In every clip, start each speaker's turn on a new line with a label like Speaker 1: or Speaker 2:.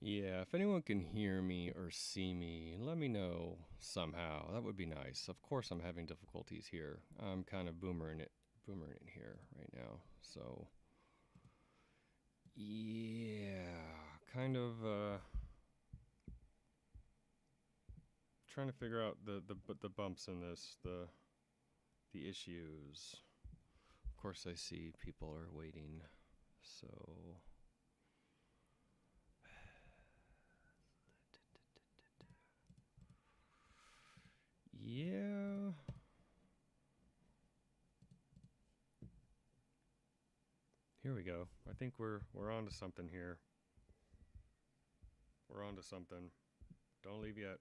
Speaker 1: Yeah, if anyone can hear me or see me, let me know somehow. That would be nice. Of course, I'm having difficulties here. I'm kind of boomering it here right now. So, yeah, kind of trying to figure out the bumps in this, the issues. Of course, I see people are waiting. So, yeah. Here we go. I think we're on to something here. We're on to something. Don't leave yet.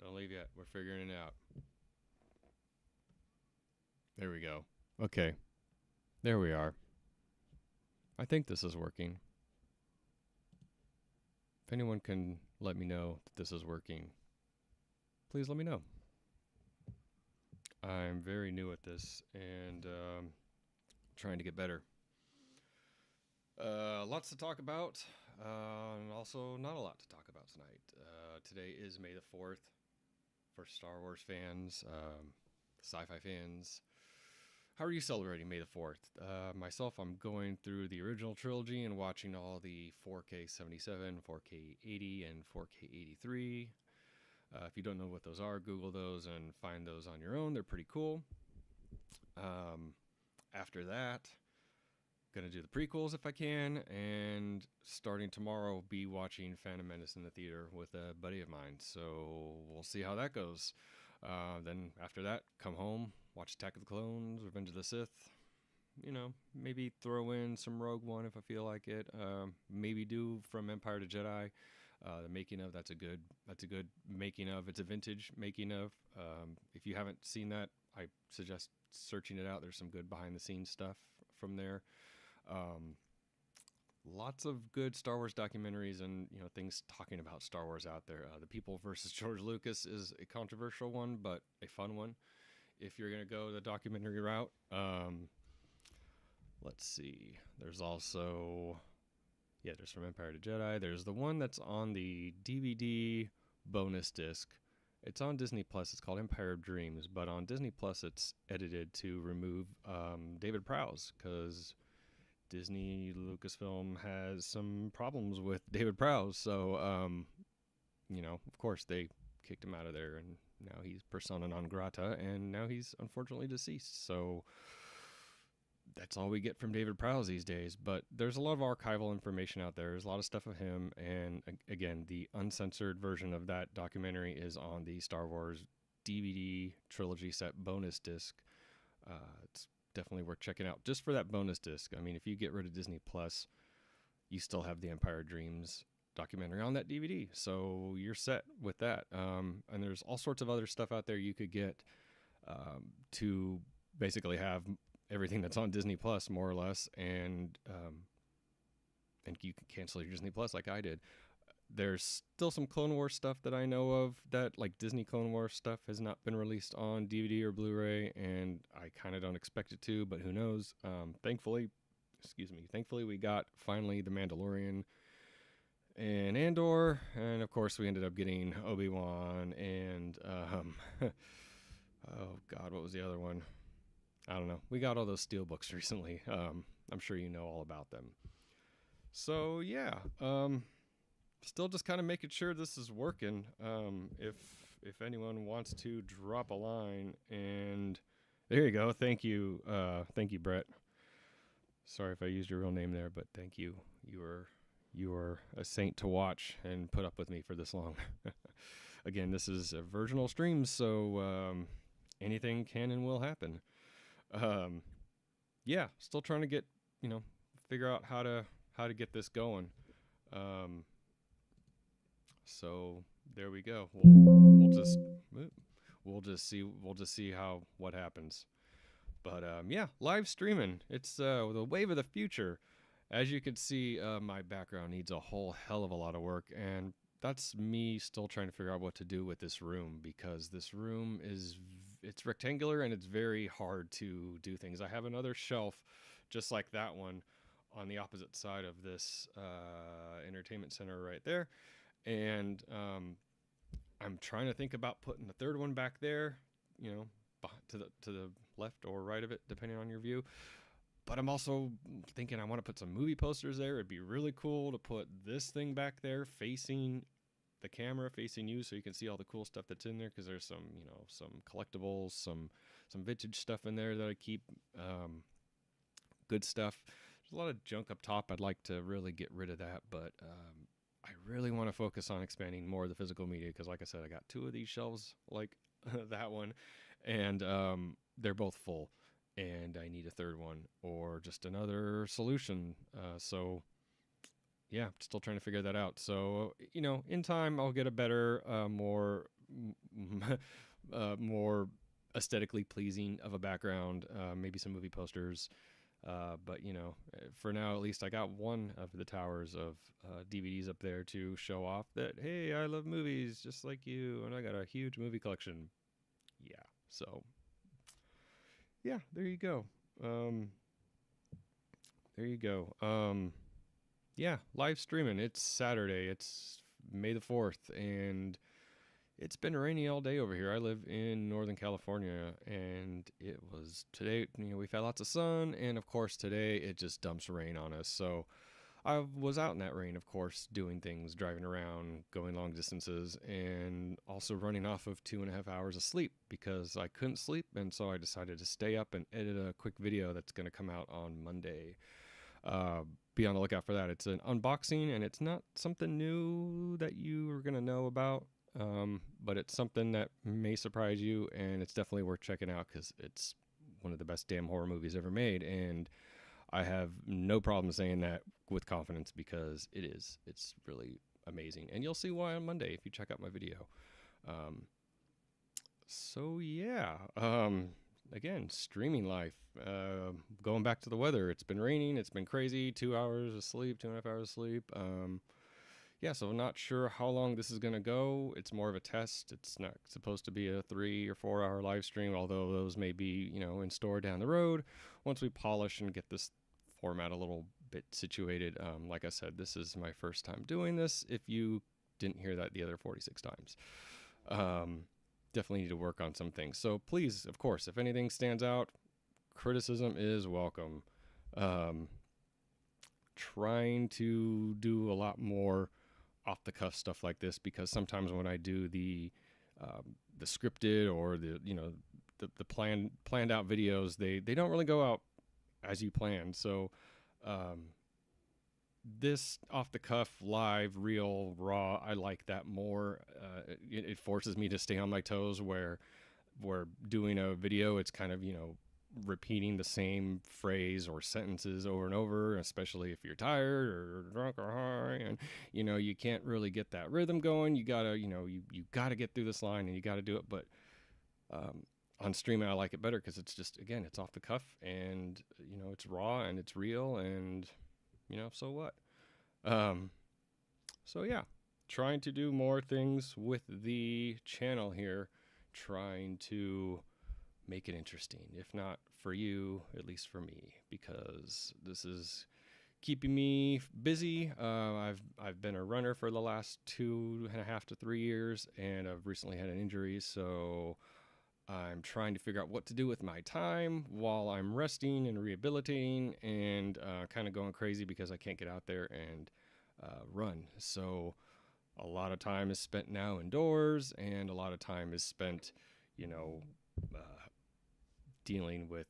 Speaker 1: Don't leave yet. We're figuring it out. There we go. Okay. There we are. I think this is working. If anyone can let me know that this is working, please let me know. I'm very new at this and trying to get better. Lots to talk about, and also not a lot to talk about tonight. Today is May the 4th for Star Wars fans, sci fi fans. How are you celebrating May the 4th? Myself, I'm going through the original trilogy and watching all the 4K 77, 4K 80, and 4K 83. If you don't know what those are, Google those and find those on your own. They're pretty cool. After that, gonna do the prequels if I can, and starting tomorrow, be watching Phantom Menace in the theater with a buddy of mine. So we'll see how that goes. Then after that, come home, watch Attack of the Clones, Revenge of the Sith. You know, maybe throw in some Rogue One if I feel like it. Maybe do From Empire to Jedi. The making of that's a good making of. It's a vintage making of. If you haven't seen that, I suggest searching it out. There's some good behind the scenes stuff from there. Um, Lots of good Star Wars documentaries and things talking about Star Wars out there. The People versus George Lucas is a controversial one, but a fun one. If you're gonna go the documentary route, let's see. There's also there's From Empire to Jedi. There's the one that's on the DVD bonus disc. It's on Disney Plus. It's called Empire of Dreams, but on Disney Plus, it's edited to remove David Prowse because Disney Lucasfilm has some problems with David Prowse. So, of course, they kicked him out of there, and now he's persona non grata, and now he's unfortunately deceased. So that's all we get from David Prowse these days. But there's a lot of archival information out there. There's a lot of stuff of him, and again, the uncensored version of that documentary is on the Star Wars DVD trilogy set bonus disc. It's definitely worth checking out just for that bonus disc. I mean, if you get rid of Disney Plus, you still have the Empire Dreams documentary on that DVD, so you're set with that. And there's all sorts of other stuff out there you could get to basically have everything that's on Disney Plus, more or less, and you can cancel your Disney Plus like I did. There's still some Clone Wars stuff that I know of that, like Disney Clone Wars stuff, has not been released on DVD or Blu-ray, and I kind of don't expect it to, but who knows? Thankfully, we got finally The Mandalorian and Andor, and of course we ended up getting Obi-Wan and oh God, what was the other one? I don't know. We got all those steel books recently. I'm sure you know all about them. So yeah, still just kind of making sure this is working. If anyone wants to drop a line, and there you go. Thank you, Brett. Sorry if I used your real name there, but thank you. You are a saint to watch and put up with me for this long. Again, this is a virginal stream, so anything can and will happen. Still trying to get figure out how to get this going. So there we go. We'll just see how what happens. But live streaming. It's the wave of the future. As you can see, my background needs a whole hell of a lot of work, and that's me still trying to figure out what to do with this room, because this room it's rectangular and it's very hard to do things. I have another shelf just like that one on the opposite side of this entertainment center right there. And I'm trying to think about putting the third one back there, you know, to the left or right of it, depending on your view. But I'm also thinking I want to put some movie posters there. It'd be really cool to put this thing back there facing the camera, facing you, so you can see all the cool stuff that's in there. Because there's some, you know, some collectibles, some vintage stuff in there that I keep. Good stuff. There's a lot of junk up top. I'd like to really get rid of that, but I really want to focus on expanding more of the physical media because, like I said, I got 2 of these shelves like that one, and they're both full, and I need a third one or just another solution. So, yeah, still trying to figure that out. So, you know, in time, I'll get a better, more aesthetically pleasing of a background, maybe some movie posters. But you know, for now at least, I got one of the towers of DVDs up there to show off that, hey, I love movies just like you, and I got a huge movie collection. Yeah, so yeah, there you go. There you go. Yeah, live streaming. It's Saturday. It's May the 4th, and it's been rainy all day over here. I live in Northern California, and it was today, you know, we've had lots of sun, and of course today it just dumps rain on us. So I was out in that rain, of course, doing things, driving around, going long distances, and also running off of 2.5 hours of sleep because I couldn't sleep, and so I decided to stay up and edit a quick video that's going to come out on Monday. Be on the lookout for that. It's an unboxing, and it's not something new that you are going to know about. But it's something that may surprise you, and it's definitely worth checking out because it's one of the best damn horror movies ever made, and I have no problem saying that with confidence because it is. It's really amazing, and you'll see why on Monday if you check out my video. So yeah, again, streaming life. Going back to the weather, it's been raining, it's been crazy. 2 hours of sleep, 2.5 hours of sleep. Yeah, so I'm not sure how long this is going to go. It's more of a test. It's not supposed to be a 3 or 4 hour live stream, although those may be, you know, in store down the road once we polish and get this format a little bit situated. Like I said, this is my first time doing this. If you didn't hear that the other 46 times, definitely need to work on some things. So please, of course, if anything stands out, criticism is welcome. Trying to do a lot more off the cuff stuff like this because sometimes when I do the scripted or the planned out videos, they don't really go out as you planned. So this off the cuff, live, real, raw, I like that more. It forces me to stay on my toes where doing a video, it's kind of, you know, repeating the same phrase or sentences over and over, especially if you're tired or drunk or high, and you know you can't really get that rhythm going. You gotta, you know, you gotta get through this line and you gotta do it. But on streaming, I like it better because it's just, again, it's off the cuff and you know it's raw and it's real, and you know, so what? So yeah, trying to do more things with the channel here, trying to make it interesting, if not for you, at least for me, because this is keeping me busy. I've been a runner for the last 2.5 to 3 years, and I've recently had an injury, so I'm trying to figure out what to do with my time while I'm resting and rehabilitating, and kind of going crazy because I can't get out there and run. So a lot of time is spent now indoors, and a lot of time is spent, you know, dealing with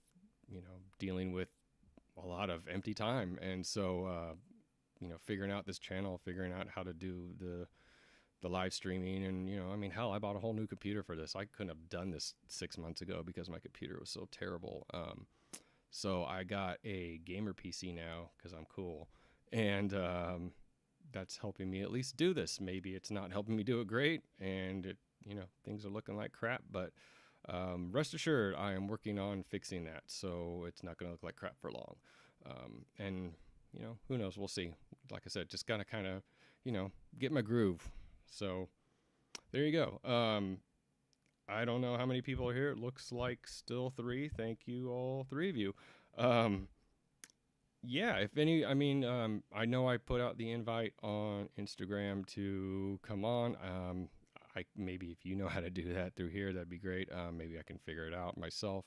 Speaker 1: a lot of empty time. And so you know, figuring out this channel, figuring out how to do the live streaming, and you know, I mean, hell, I bought a whole new computer for this. I couldn't have done this 6 months ago because my computer was so terrible. So I got a gamer PC now because I'm cool, and that's helping me at least do this. Maybe it's not helping me do it great, and it, you know, things are looking like crap, but rest assured, I am working on fixing that, so it's not going to look like crap for long. And, you know, who knows? We'll see. Like I said, just got to kind of, you know, get my groove. So there you go. I don't know how many people are here. It looks like still 3. Thank you, all 3 of you. Yeah, if any, I mean, I know I put out the invite on Instagram to come on. I maybe if you know how to do that through here, that'd be great. Maybe I can figure it out myself.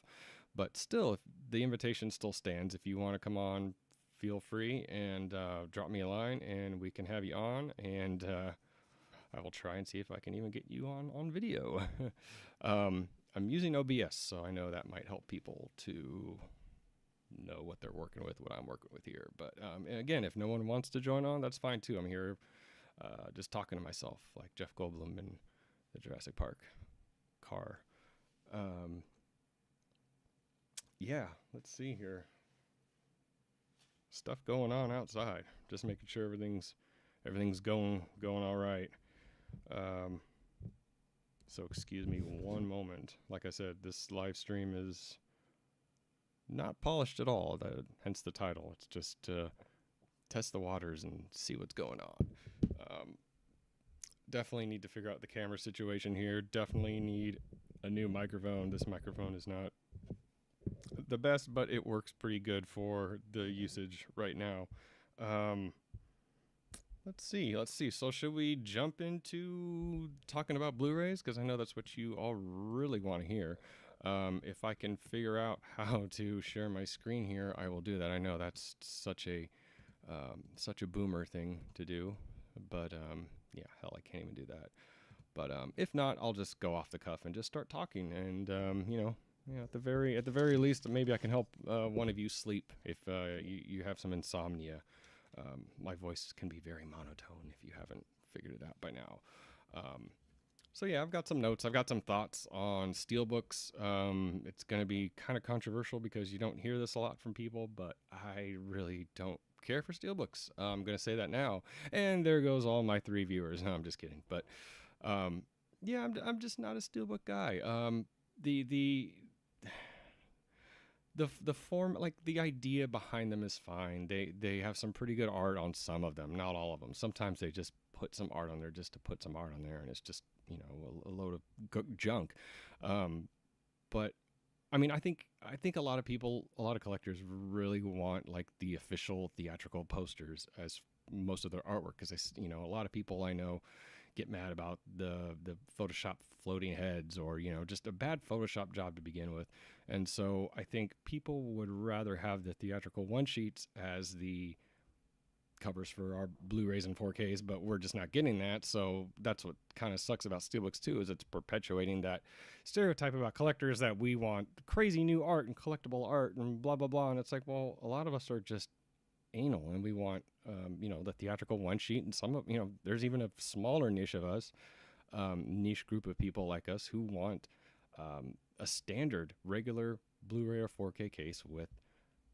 Speaker 1: But still, if the invitation still stands, if you want to come on, feel free and drop me a line, and we can have you on. And I will try and see if I can even get you on video. I'm using OBS, so I know that might help people to know what they're working with, what I'm working with here. But and again, if no one wants to join on, that's fine too. I'm here just talking to myself, like Jeff Goldblum in the Jurassic Park car. Yeah, let's see here. Stuff going on outside. Just making sure everything's going all right. So excuse me one moment. Like I said, this live stream is not polished at all. Hence the title. It's just to test the waters and see what's going on. Definitely need to figure out the camera situation here. Definitely need a new microphone. This microphone is not the best, but it works pretty good for the usage right now. Let's see. So should we jump into talking about Blu-rays? Because I know that's what you all really want to hear. If I can figure out how to share my screen here, I will do that. I know that's such a boomer thing to do, but yeah, hell, I can't even do that. But if not, I'll just go off the cuff and just start talking. And at the very least, maybe I can help one of you sleep if you have some insomnia. My voice can be very monotone if you haven't figured it out by now. So yeah, I've got some notes. I've got some thoughts on steelbooks. It's going to be kind of controversial because you don't hear this a lot from people, but I really don't care for steelbooks. I'm going to say that now. And there goes all my 3 viewers. No, I'm just kidding. But yeah, I'm just not a steelbook guy. The form, like the idea behind them is fine. They have some pretty good art on some of them, not all of them. Sometimes they just put some art on there just to put some art on there, and it's just a load of junk. But I mean, I think a lot of people, a lot of collectors really want like the official theatrical posters as most of their artwork, because a lot of people I know get mad about the Photoshop floating heads, or just a bad Photoshop job to begin with. And so I think people would rather have the theatrical one sheets as the covers for our Blu-rays and 4Ks, but we're just not getting that. So that's what kind of sucks about steelbooks too, is it's perpetuating that stereotype about collectors that we want crazy new art and collectible art and blah blah blah. And it's like, well, a lot of us are just anal, and we want the theatrical one sheet. And some of there's even a smaller niche of us, niche group of people like us who want a standard regular Blu-ray or 4K case with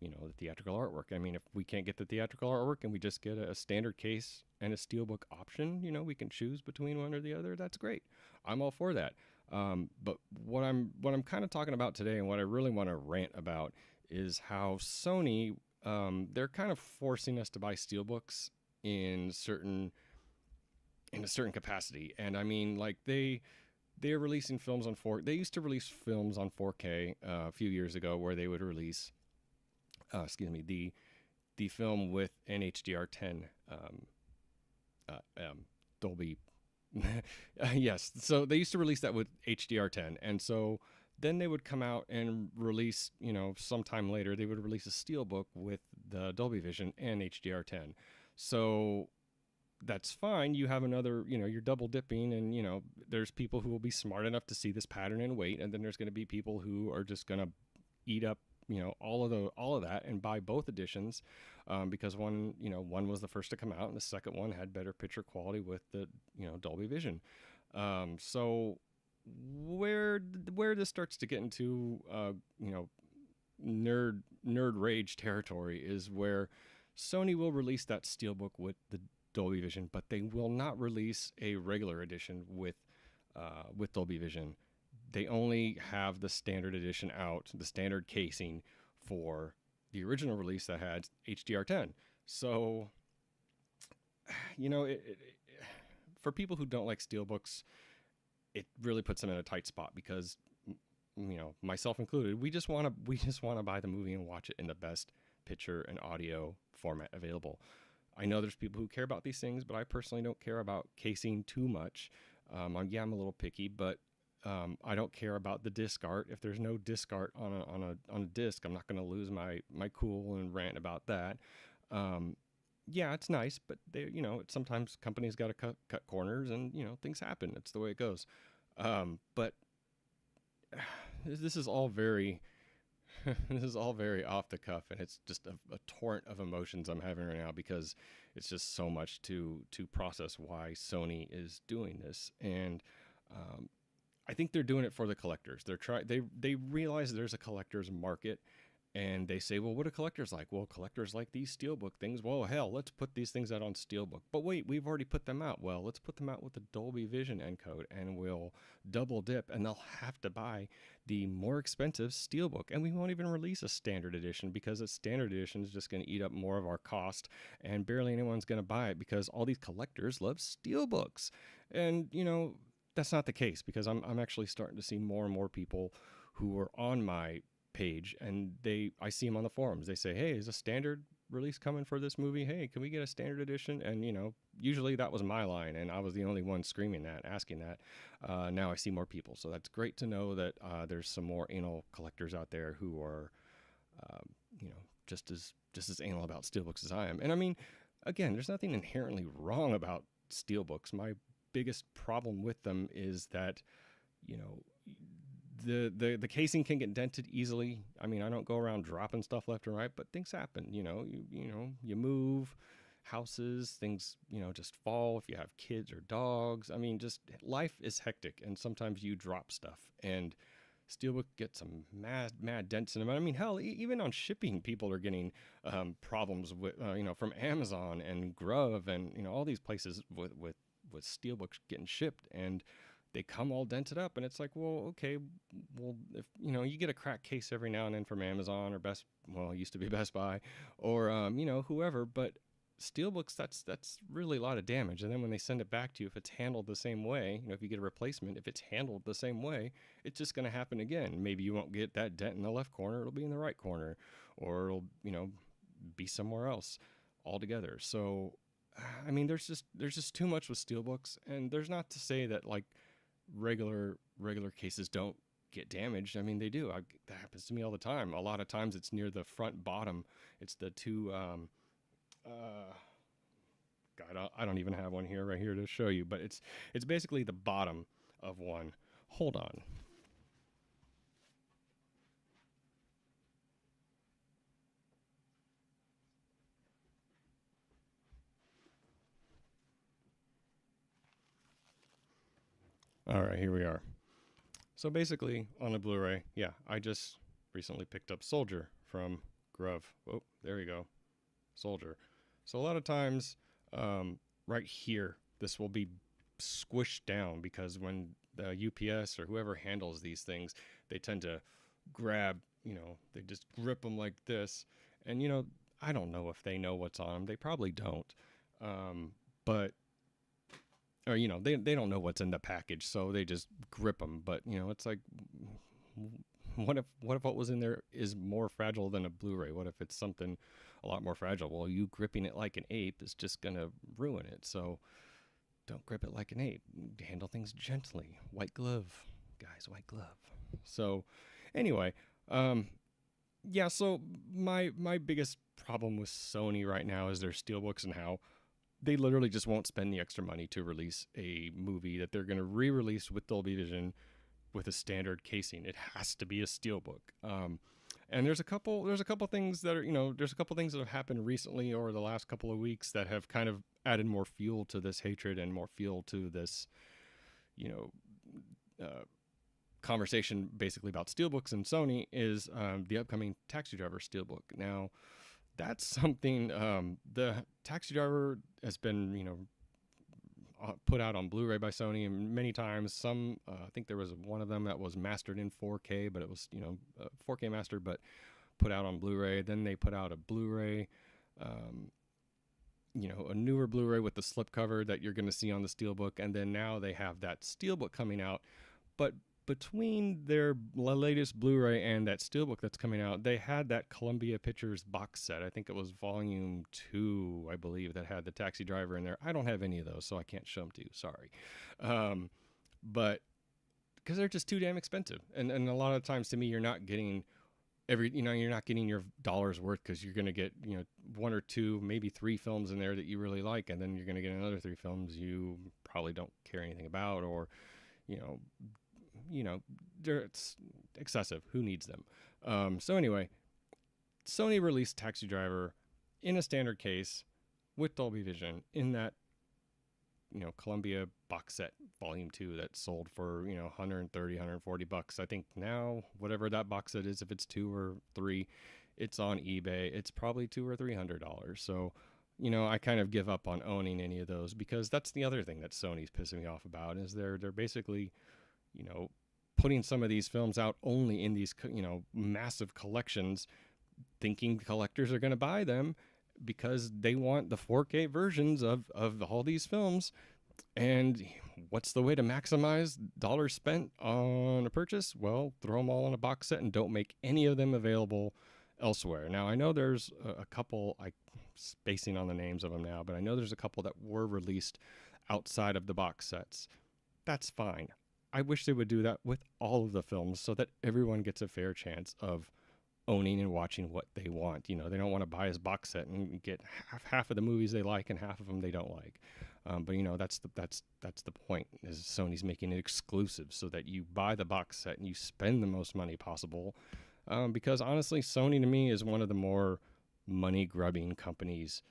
Speaker 1: the theatrical artwork. I mean, if we can't get the theatrical artwork and we just get a standard case and a steelbook option, we can choose between one or the other. That's great. I'm all for that. But what I'm kind of talking about today, and what I really want to rant about, is how Sony, they're kind of forcing us to buy steelbooks in a certain capacity. And I mean, like they're releasing films on they used to release films on 4K a few years ago, where they would release the film with an HDR10 Dolby. Yes, so they used to release that with HDR10, and so then they would come out and release, sometime later, they would release a steelbook with the Dolby Vision and HDR10. So that's fine. You have another, you're double dipping, and, there's people who will be smart enough to see this pattern and wait. And then there's going to be people who are just going to eat up, all of that and buy both editions, because one was the first to come out, and the second one had better picture quality with the, Dolby Vision. So where this starts to get into nerd rage territory is where Sony will release that steelbook with the Dolby Vision, but they will not release a regular edition with Dolby Vision. They only have the standard edition out, the standard casing for the original release that had HDR10. So for people who don't like steelbooks, it really puts them in a tight spot, because myself included, we just want to buy the movie and watch it in the best picture and audio format available. I know there's people who care about these things, but I personally don't care about casing too much. I'm a little picky, but I don't care about the disc art. If there's no disc art on a disc, I'm not going to lose my cool and rant about that. Um, yeah, it's nice, but sometimes companies got to cut corners, and things happen. It's the way it goes. But this is all very this is all very off the cuff, and it's just a torrent of emotions I'm having right now because it's just so much to process why Sony is doing this. And um, I think they're doing it for the collectors. They realize there's a collector's market, and they say, well, what do collectors like? Well, collectors like these steelbook things. Well, hell, let's put these things out on steelbook. But wait, we've already put them out. Well, let's put them out with the Dolby Vision encode, and we'll double dip, and they'll have to buy the more expensive steelbook. And we won't even release a standard edition because a standard edition is just going to eat up more of our cost, and barely anyone's going to buy it because all these collectors love steelbooks. And, that's not the case, because I'm actually starting to see more and more people who are on my page, and I see them on the forums. They say, hey, is a standard release coming for this movie? Hey, can we get a standard edition? And usually that was my line, and I was the only one screaming that, asking that. Now I see more people, so that's great to know that there's some more anal collectors out there who are just as anal about steelbooks as I am. And I mean, again, there's nothing inherently wrong about steelbooks. My biggest problem with them is that the casing can get dented easily. I mean, I don't go around dropping stuff left and right, but things happen. You move houses, things just fall. If you have kids or dogs, I mean, just life is hectic, and sometimes you drop stuff. And steelbook gets some mad dents in them. I mean, hell, even on shipping, people are getting problems with from Amazon and Grove and all these places with steelbooks getting shipped, and they come all dented up, and it's like, well, okay, well, if you get a cracked case every now and then from Amazon or it used to be Best Buy, or whoever, but steelbooks, that's really a lot of damage. And then when they send it back to you, if it's handled the same way, if you get a replacement, if it's handled the same way, it's just going to happen again. Maybe you won't get that dent in the left corner; it'll be in the right corner, or it'll be somewhere else altogether. So, I mean, there's just too much with steelbooks, and there's not to say that like regular cases don't get damaged. I mean, they do. That happens to me all the time. A lot of times it's near the front bottom. It's the two God, I don't even have one right here to show you, but it's basically the bottom of one. Hold on. All right, here we are. So basically, on a Blu-ray, yeah, I just recently picked up Soldier from Grove. Oh, there we go. Soldier. So a lot of times, right here, this will be squished down because when the UPS or whoever handles these things, they tend to grab, they just grip them like this. And, I don't know if they know what's on them. They probably don't. But or they don't know what's in the package, so they just grip them. But it's like, what if what was in there is more fragile than a Blu-ray? What if it's something a lot more fragile? Well, you gripping it like an ape is just gonna ruin it. So don't grip it like an ape. Handle things gently. White glove, guys, white glove. So anyway, yeah, so my biggest problem with Sony right now is their steelbooks and how they literally just won't spend the extra money to release a movie that they're going to re-release with Dolby Vision with a standard casing. It has to be a steelbook. And there's a couple things that are, there's a couple things that have happened recently over the last couple of weeks that have kind of added more fuel to this hatred and more fuel to this, conversation basically about steelbooks and Sony is the upcoming Taxi Driver steelbook. Now, that's something, the Taxi Driver has been, put out on Blu-ray by Sony and many times. Some, I think there was one of them that was mastered in 4K, but it was, 4K mastered, but put out on Blu-ray. Then they put out a Blu-ray, a newer Blu-ray with the slipcover that you're going to see on the steelbook. And then now they have that steelbook coming out. But between their latest Blu-ray and that steelbook that's coming out, they had that Columbia Pictures box set. I think it was volume 2, I believe, that had the Taxi Driver in there. I don't have any of those, so I can't show them to you. Sorry. But because they're just too damn expensive. And a lot of times to me, you're not getting you're not getting your dollar's worth, because you're going to get, 1 or 2, maybe 3 films in there that you really like. And then you're going to get another 3 films you probably don't care anything about, or, it's excessive. Who needs them? So anyway, Sony released Taxi Driver in a standard case with Dolby Vision in that, Columbia box set volume 2 that sold for, $130, $140. I think now, whatever that box set is, if it's 2 or 3, it's on eBay. It's probably $200 or $300. So, I kind of give up on owning any of those, because that's the other thing that Sony's pissing me off about, is they're basically, putting some of these films out only in these, massive collections, thinking collectors are going to buy them because they want the 4K versions of all these films. And what's the way to maximize dollars spent on a purchase? Well, throw them all in a box set and don't make any of them available elsewhere. Now, I know there's a couple, I'm spacing on the names of them now, but I know there's a couple that were released outside of the box sets. That's fine. I wish they would do that with all of the films, so that everyone gets a fair chance of owning and watching what they want. They don't want to buy his box set and get half of the movies they like and half of them they don't like. But that's the point, is Sony's making it exclusive so that you buy the box set and you spend the most money possible. Because honestly, Sony to me is one of the more money grubbing companies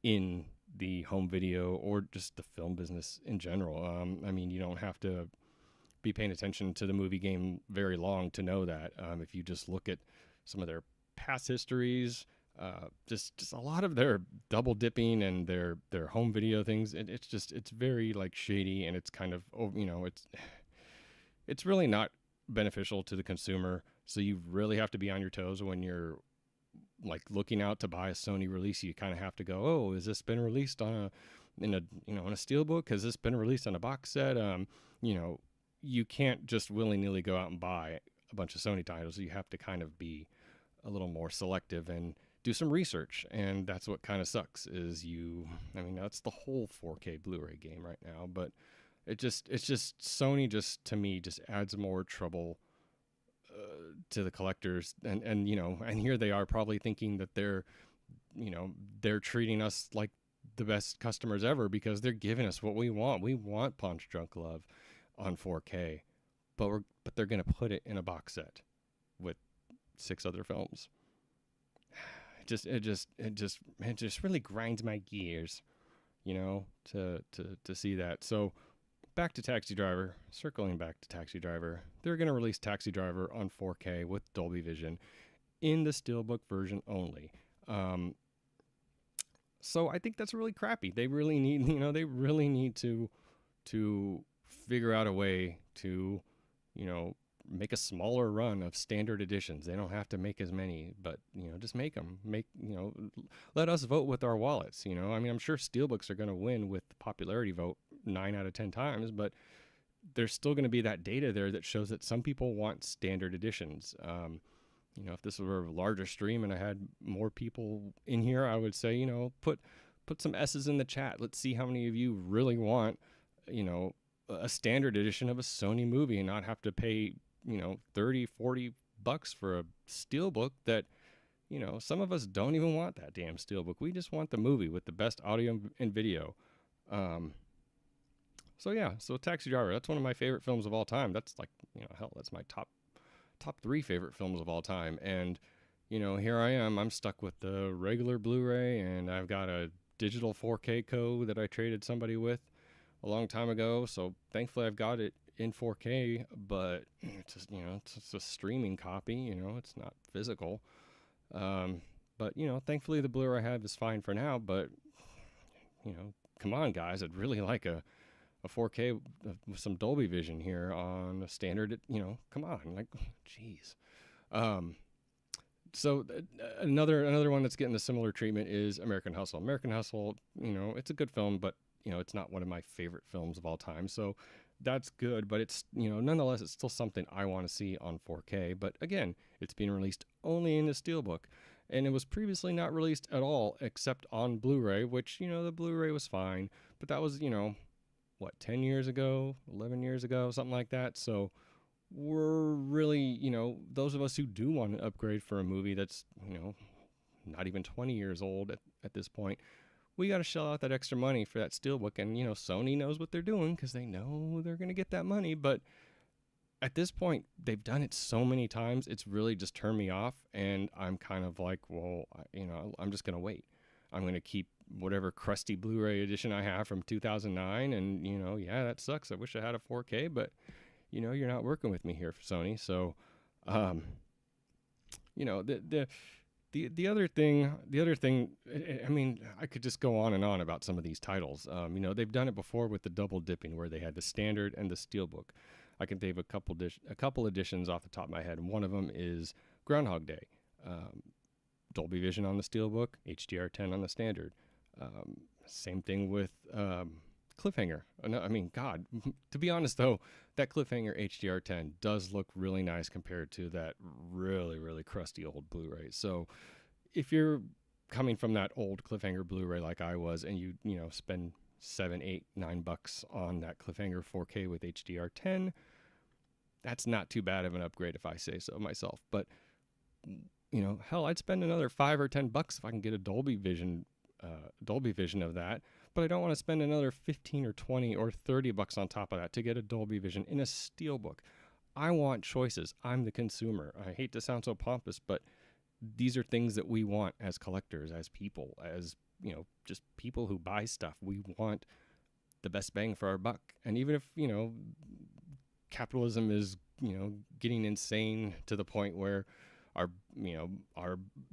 Speaker 1: in the home video or just the film business in general. You don't have to be paying attention to the movie game very long to know that. If you just look at some of their past histories, just a lot of their double dipping and their home video things, it's very like shady, and it's kind of, it's really not beneficial to the consumer. So you really have to be on your toes when you're like looking out to buy a Sony release. You kind of have to go, oh, has this been released on a steelbook? Has this been released on a box set? You can't just willy-nilly go out and buy a bunch of Sony titles. You have to kind of be a little more selective and do some research. And that's what kind of sucks, is that's the whole 4K Blu-ray game right now. But it's just Sony just, to me, just adds more trouble to the collectors. And here they are probably thinking that they're treating us like the best customers ever, because they're giving us what we want. We want Punch Drunk Love on 4K, but they're going to put it in a box set with 6 other films. It just really grinds my gears, to see that. So back to Taxi Driver, circling back to Taxi Driver, they're going to release Taxi Driver on 4K with Dolby Vision in the steelbook version only. So I think that's really crappy. They really need to figure out a way to, make a smaller run of standard editions. They don't have to make as many, but, just make them. Let us vote with our wallets, I'm sure steelbooks are going to win with the popularity vote 9 out of 10 times, but there's still going to be that data there that shows that some people want standard editions. If this were a larger stream and I had more people in here, I would say, put some S's in the chat. Let's see how many of you really want, a standard edition of a Sony movie and not have to pay, $30-$40 for a steelbook that, some of us don't even want that damn steelbook. We just want the movie with the best audio and video. So Taxi Driver, that's one of my favorite films of all time. That's like, that's my top 3 favorite films of all time. And, here I am, I'm stuck with the regular Blu-ray, and I've got a digital 4K code that I traded somebody with a long time ago. So thankfully I've got it in 4K, but it's just, it's a streaming copy, it's not physical. But thankfully the Blu-ray I have is fine for now, but come on guys, I'd really like a 4K with some Dolby Vision here on a standard, come on, like, geez. So another one that's getting a similar treatment is American Hustle. American Hustle, it's a good film, but it's not one of my favorite films of all time. So that's good, but it's, nonetheless, it's still something I want to see on 4K. But again, it's being released only in the Steelbook. And it was previously not released at all except on Blu ray, which, the Blu ray was fine. But that was, what, 10 years ago, 11 years ago, something like that. So we're really, those of us who do want an upgrade for a movie that's, not even 20 years old at this point, we got to shell out that extra money for that Steelbook. And, Sony knows what they're doing because they know they're going to get that money. But at this point, they've done it so many times, it's really just turned me off. And I'm kind of like, well, I'm just going to wait. I'm going to keep whatever crusty Blu-ray edition I have from 2009. And, yeah, that sucks. I wish I had a 4K, but, you're not working with me here, Sony. So, the other thing, I mean, I could just go on and on about some of these titles. They've done it before with the double dipping where they had the standard and the Steelbook. I can think of a couple editions off the top of my head. And one of them is Groundhog Day. Dolby Vision on the Steelbook, HDR10 on the standard. Same thing with Cliffhanger. I mean, God, to be honest though, that Cliffhanger HDR10 does look really nice compared to that really, really crusty old Blu-ray. So if you're coming from that old Cliffhanger Blu-ray like I was, and you spend $7, $8, $9 on that Cliffhanger 4K with HDR10, that's not too bad of an upgrade if I say so myself. But hell, I'd spend another $5 or $10 if I can get a Dolby Vision of that. But I don't want to spend another 15 or 20 or $30 on top of that to get a Dolby Vision in a Steelbook. I want choices. I'm the consumer. I hate to sound so pompous, but these are things that we want as collectors, as people, as, just people who buy stuff. We want the best bang for our buck. And even if, capitalism is, getting insane to the point where our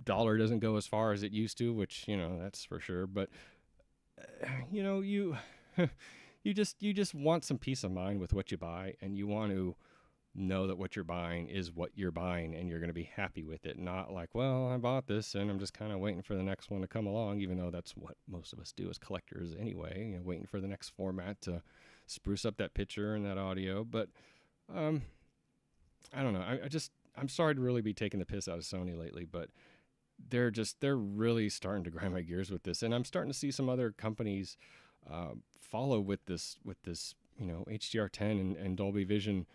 Speaker 1: dollar doesn't go as far as it used to, which, that's for sure. But you just want some peace of mind with what you buy, and you want to know that what you're buying is what you're buying, and you're going to be happy with it. Not like, well, I bought this and I'm just kind of waiting for the next one to come along, even though that's what most of us do as collectors anyway, waiting for the next format to spruce up that picture and that audio. But I don't know. I'm sorry to really be taking the piss out of Sony lately, but they're really starting to grind my gears with this. And I'm starting to see some other companies follow with this HDR10 and Dolby Vision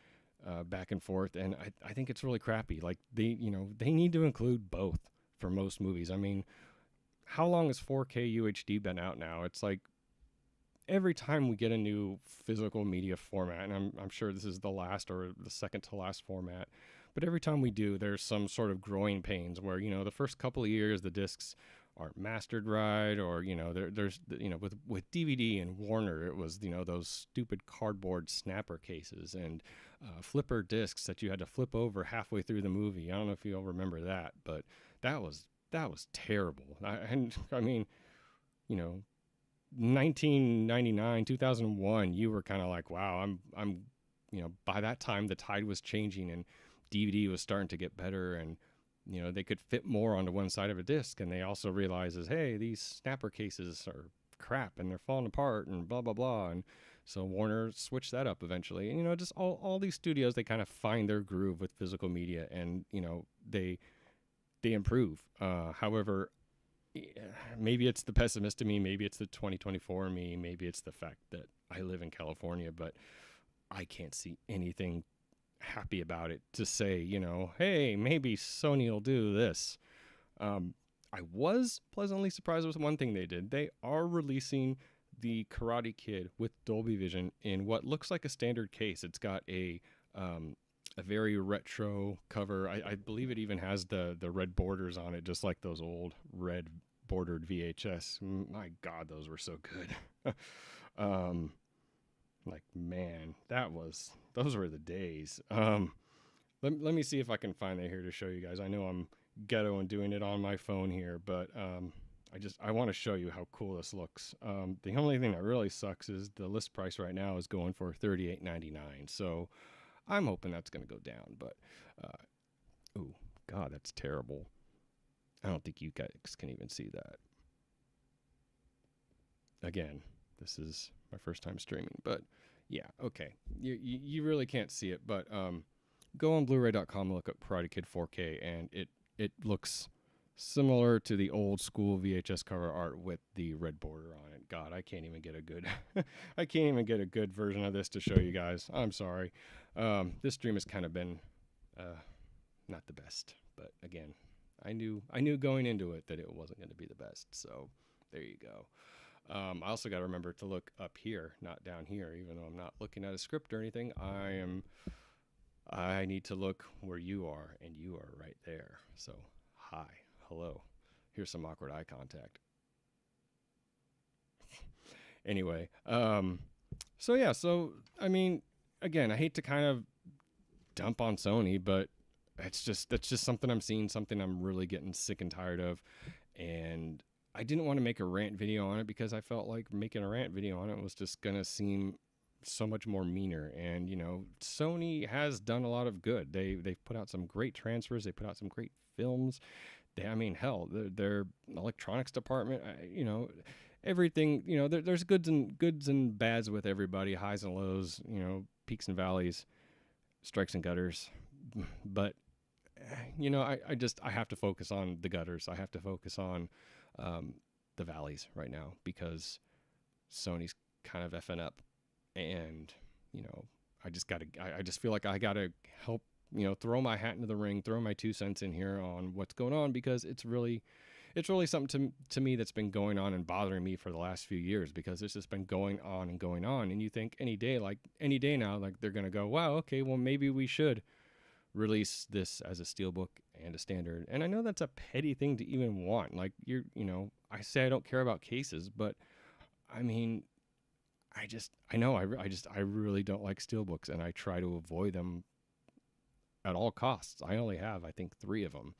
Speaker 1: back and forth. And I think it's really crappy. Like they need to include both for most movies. I mean, how long has 4K UHD been out now? It's like every time we get a new physical media format, and I'm sure this is the last or the second to last format, but every time we do, there's some sort of growing pains where, the first couple of years, the discs aren't mastered right, or, there's with DVD and Warner, it was, those stupid cardboard snapper cases and flipper discs that you had to flip over halfway through the movie. I don't know if you all remember that, but that was terrible. I mean, 1999, 2001, you were kind of like, wow, I'm by that time the tide was changing and DVD was starting to get better, and they could fit more onto one side of a disc. And they also realizes, hey, these snapper cases are crap and they're falling apart and blah blah blah. And so Warner switched that up eventually. And just all these studios, they kind of find their groove with physical media, and they improve. However, maybe it's the pessimist in me, maybe it's the 2024 in me, maybe it's the fact that I live in California, but I can't see anything happy about it to say, hey, maybe Sony will do this. I was pleasantly surprised with one thing they did. They are releasing the Karate Kid with Dolby Vision in what looks like a standard case. It's got a very retro cover. I believe it even has the red borders on it, just like those old red bordered VHS. My God, those were so good. Like, man, those were the days. Let me see if I can find that here to show you guys. I know I'm ghetto and doing it on my phone here, but I want to show you how cool this looks. The only thing that really sucks is the list price right now is going for $38.99. So I'm hoping that's going to go down, but oh God, that's terrible. I don't think you guys can even see that. Again, This is my first time streaming, but yeah, okay. You really can't see it, but go on Blu-ray.com and look up Karate Kid 4K, and it looks similar to the old school VHS cover art with the red border on it. God, I can't even get a good I can't even get a good version of this to show you guys. I'm sorry. This stream has kind of been not the best, but again, I knew going into it that it wasn't going to be the best. So there you go. I also got to remember to look up here, not down here, even though I'm not looking at a script or anything. I need to look where you are, and you are right there. So hi, hello. Here's some awkward eye contact. Anyway, so yeah, so I mean, again, I hate to kind of dump on Sony, but that's just something I'm seeing, something I'm really getting sick and tired of. And I didn't want to make a rant video on it because I felt like making a rant video on it was just going to seem so much more meaner. And, you know, Sony has done a lot of good. They've put out some great transfers. They put out some great films. I mean, hell, their electronics department, you know, everything, you know, there's goods and bads with everybody, highs and lows, you know, peaks and valleys, strikes and gutters. But, you know, I have to focus on the gutters. I have to focus on the valleys right now because Sony's kind of effing up. And, you know, I just feel like I got to help, you know, throw my hat into the ring, throw my 2 cents in here on what's going on, because it's really something to me that's been going on and bothering me for the last few years, because it's just been going on and going on. And you think any day now, like they're going to go, wow, okay, well, maybe we should release this as a steelbook and a standard. And I know that's a petty thing to even want. Like, you know, I say I don't care about cases, but I mean, I really don't like steelbooks, and I try to avoid them at all costs. I only have, I think, 3 of them.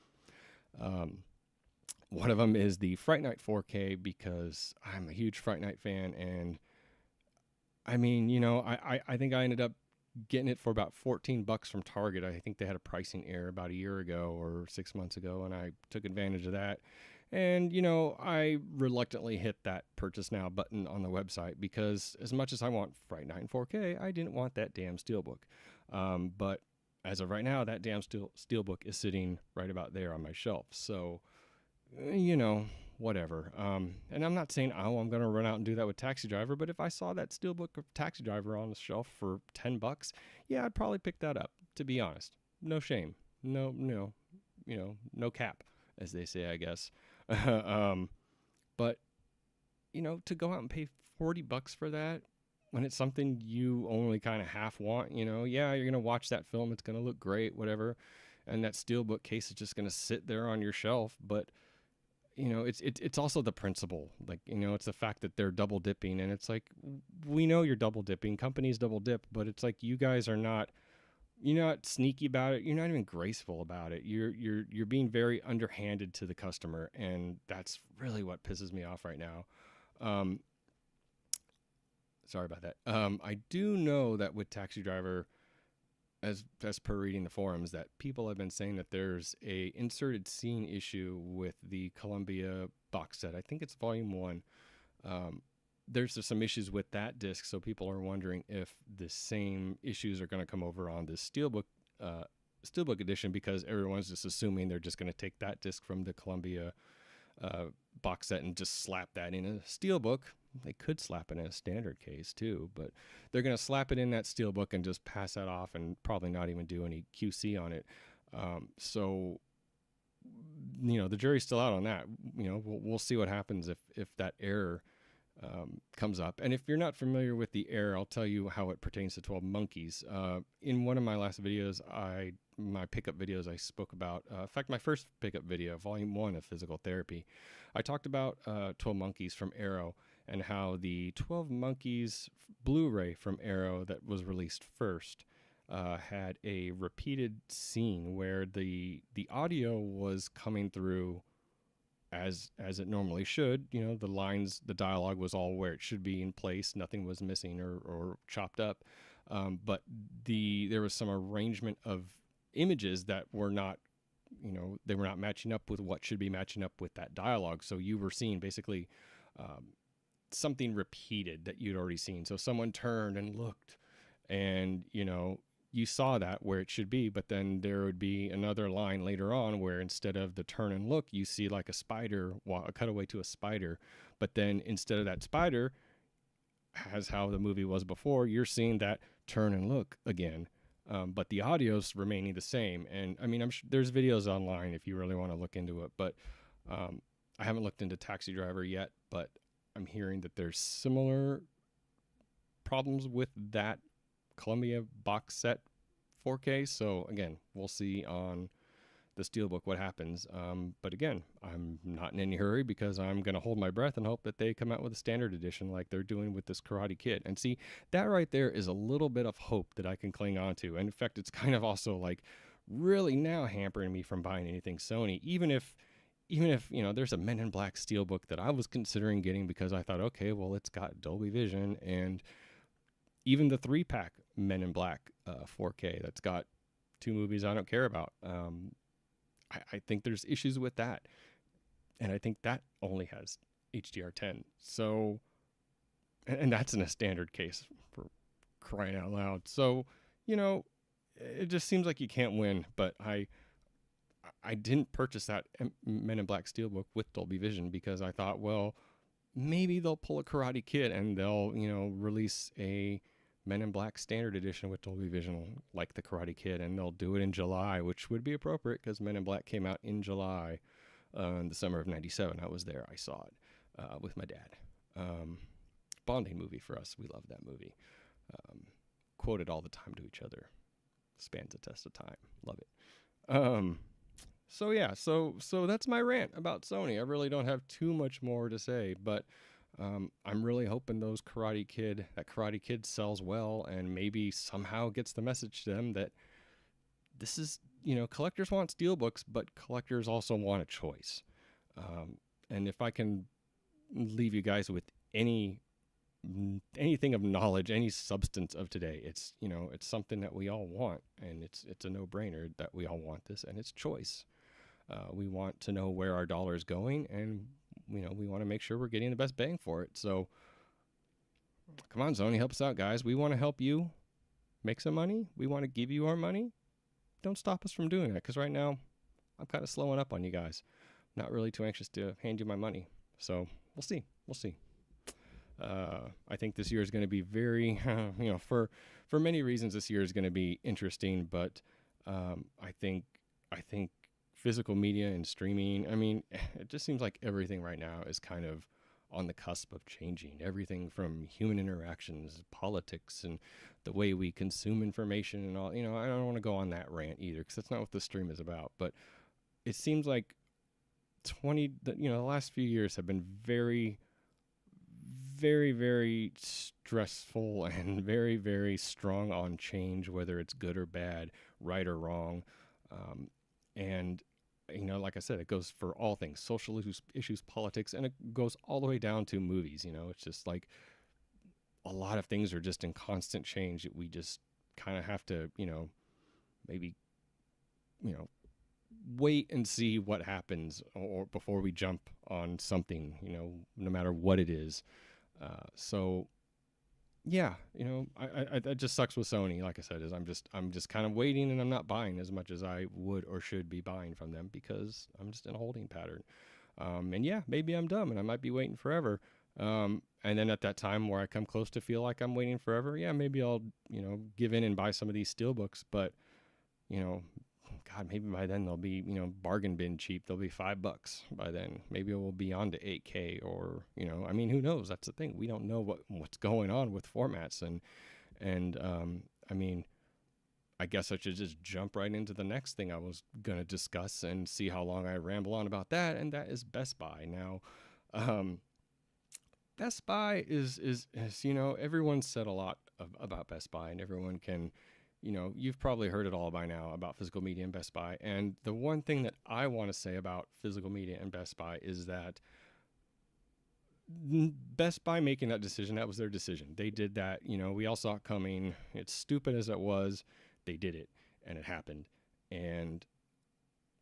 Speaker 1: One of them is the Fright Night 4K, because I'm a huge Fright Night fan. And I mean, you know, I think I ended up getting it for about $14 from Target. I think they had a pricing error about a year ago or 6 months ago, and I took advantage of that. And, you know, I reluctantly hit that purchase now button on the website, because as much as I want Fright Night in 4K, I didn't want that damn steelbook. But as of right now, that damn steelbook is sitting right about there on my shelf. So, you know, whatever. And I'm not saying, oh, I'm going to run out and do that with Taxi Driver, but if I saw that steelbook of Taxi Driver on the shelf for $10, yeah, I'd probably pick that up, to be honest. No shame. No, you know, no cap, as they say, I guess. But, you know, to go out and pay $40 for that when it's something you only kind of half want, you know, yeah, you're going to watch that film, it's going to look great, whatever, and that steelbook case is just going to sit there on your shelf. But, you know, it's also the principle, like, you know, it's the fact that they're double dipping, and it's like, we know you're double dipping, companies double dip, but it's like, you guys are not, you're not sneaky about it. You're not even graceful about it. You're being very underhanded to the customer, and that's really what pisses me off right now. Sorry about that. I do know that with Taxi Driver, as per reading the forums, that people have been saying that there's a inserted scene issue with the Columbia box set. I think it's volume 1. There's some issues with that disc, so people are wondering if the same issues are going to come over on this steelbook edition, because everyone's just assuming they're just going to take that disc from the Columbia box set and just slap that in a steelbook. They could slap it in a standard case too, but they're going to slap it in that steelbook and just pass that off and probably not even do any QC on it. So, you know, the jury's still out on that. You know, we'll see what happens if that error comes up. And if you're not familiar with the error, I'll tell you how it pertains to 12 Monkeys. In one of my last videos, my pickup videos, I spoke about, in fact, my first pickup video, volume 1 of Physical Therapy, I talked about 12 Monkeys from Arrow, and how the 12 Monkeys Blu-ray from Arrow that was released first had a repeated scene where the audio was coming through as it normally should. You know, the lines, the dialogue was all where it should be in place. Nothing was missing or chopped up. But there was some arrangement of images that were not, you know, they were not matching up with what should be matching up with that dialogue. So you were seeing basically something repeated that you'd already seen. So someone turned and looked, and you saw that where it should be, but then there would be another line later on where instead of the turn and look, you see like a spider, a cutaway to a spider, but then instead of that spider, as how the movie was before, you're seeing that turn and look again. But the audio's remaining the same. And I mean, I'm sure there's videos online if you really want to look into it, but I haven't looked into Taxi Driver yet, but I'm hearing that there's similar problems with that Columbia box set 4K. So again, we'll see on the Steelbook what happens. But again, I'm not in any hurry because I'm going to hold my breath and hope that they come out with a standard edition like they're doing with this Karate Kid. And see, that right there is a little bit of hope that I can cling on to. And in fact, it's kind of also like really now hampering me from buying anything Sony, even if there's a Men in Black Steelbook that I was considering getting because I thought, okay, well, it's got Dolby Vision, and even the 3-pack Men in Black 4K that's got 2 movies I don't care about. I think there's issues with that. And I think that only has HDR10. So, and that's in a standard case, for crying out loud. So, it just seems like you can't win. But I didn't purchase that Men in Black Steelbook with Dolby Vision because I thought, well, maybe they'll pull a Karate Kid and they'll, release a Men in Black Standard Edition with Dolby Vision like the Karate Kid, and they'll do it in July, which would be appropriate because Men in Black came out in July in the summer of '97. I was there. I saw it with my dad. Bonding movie for us. We love that movie. Quoted all the time to each other. Spans the test of time. Love it. So yeah, so that's my rant about Sony. I really don't have too much more to say, but I'm really hoping that Karate Kid sells well and maybe somehow gets the message to them that this is, collectors want steelbooks, but collectors also want a choice. And if I can leave you guys with anything of knowledge, any substance of today, it's, it's something that we all want, and it's a no-brainer that we all want this, and it's choice. We want to know where our dollar is going, and we want to make sure we're getting the best bang for it. So come on, Sony, help us out, guys. We want to help you make some money. We want to give you our money. Don't stop us from doing that, because right now I'm kind of slowing up on you guys. Not really too anxious to hand you my money. So we'll see. I think this year is going to be very, for many reasons, this year is going to be interesting. But I think physical media and streaming, I mean, it just seems like everything right now is kind of on the cusp of changing. Everything from human interactions, politics, and the way we consume information and all. I don't want to go on that rant either, because that's not what the stream is about. But it seems like the last few years have been very, very, very stressful and very, very strong on change, whether it's good or bad, right or wrong. And like I said, it goes for all things, social issues, politics, and it goes all the way down to movies. It's just like a lot of things are just in constant change. We just kind of have to, maybe, wait and see what happens or before we jump on something, no matter what it is. So yeah, it just sucks with Sony. Like I said, is I'm just kind of waiting, and I'm not buying as much as I would or should be buying from them because I'm just in a holding pattern. And yeah, maybe I'm dumb and I might be waiting forever. And then at that time where I come close to feel like I'm waiting forever, yeah, maybe I'll, give in and buy some of these steelbooks. But, God, maybe by then they'll be, bargain bin cheap. They'll be $5 by then. Maybe it will be on to 8K or, I mean, who knows? That's the thing. We don't know what's going on with formats. And I mean, I guess I should just jump right into the next thing I was going to discuss and see how long I ramble on about that. And that is Best Buy. Now, Best Buy is everyone said a lot about Best Buy, and everyone can, you've probably heard it all by now about physical media and Best Buy. And the one thing that I want to say about physical media and Best Buy is that Best Buy making that decision, that was their decision. They did that. We all saw it coming. It's stupid as it was. They did it, and it happened. And,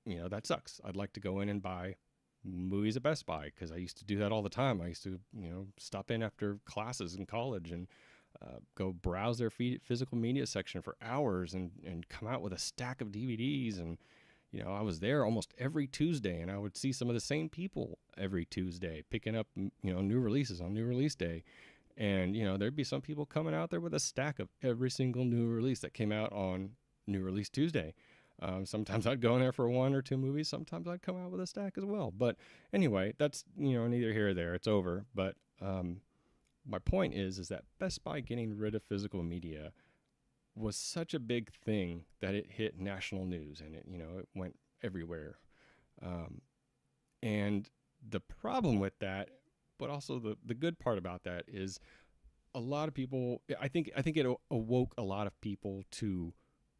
Speaker 1: that sucks. I'd like to go in and buy movies at Best Buy because I used to do that all the time. I used to, stop in after classes in college and go browse their physical media section for hours and come out with a stack of DVDs. And, I was there almost every Tuesday, and I would see some of the same people every Tuesday picking up, new releases on new release day. And, there'd be some people coming out there with a stack of every single new release that came out on New Release Tuesday. Sometimes I'd go in there for one or two movies. Sometimes I'd come out with a stack as well. But anyway, that's, neither here or there. It's over. But my point is that Best Buy getting rid of physical media was such a big thing that it hit national news, and it went everywhere. And the problem with that, but also the good part about that, is a lot of people, I think it awoke a lot of people to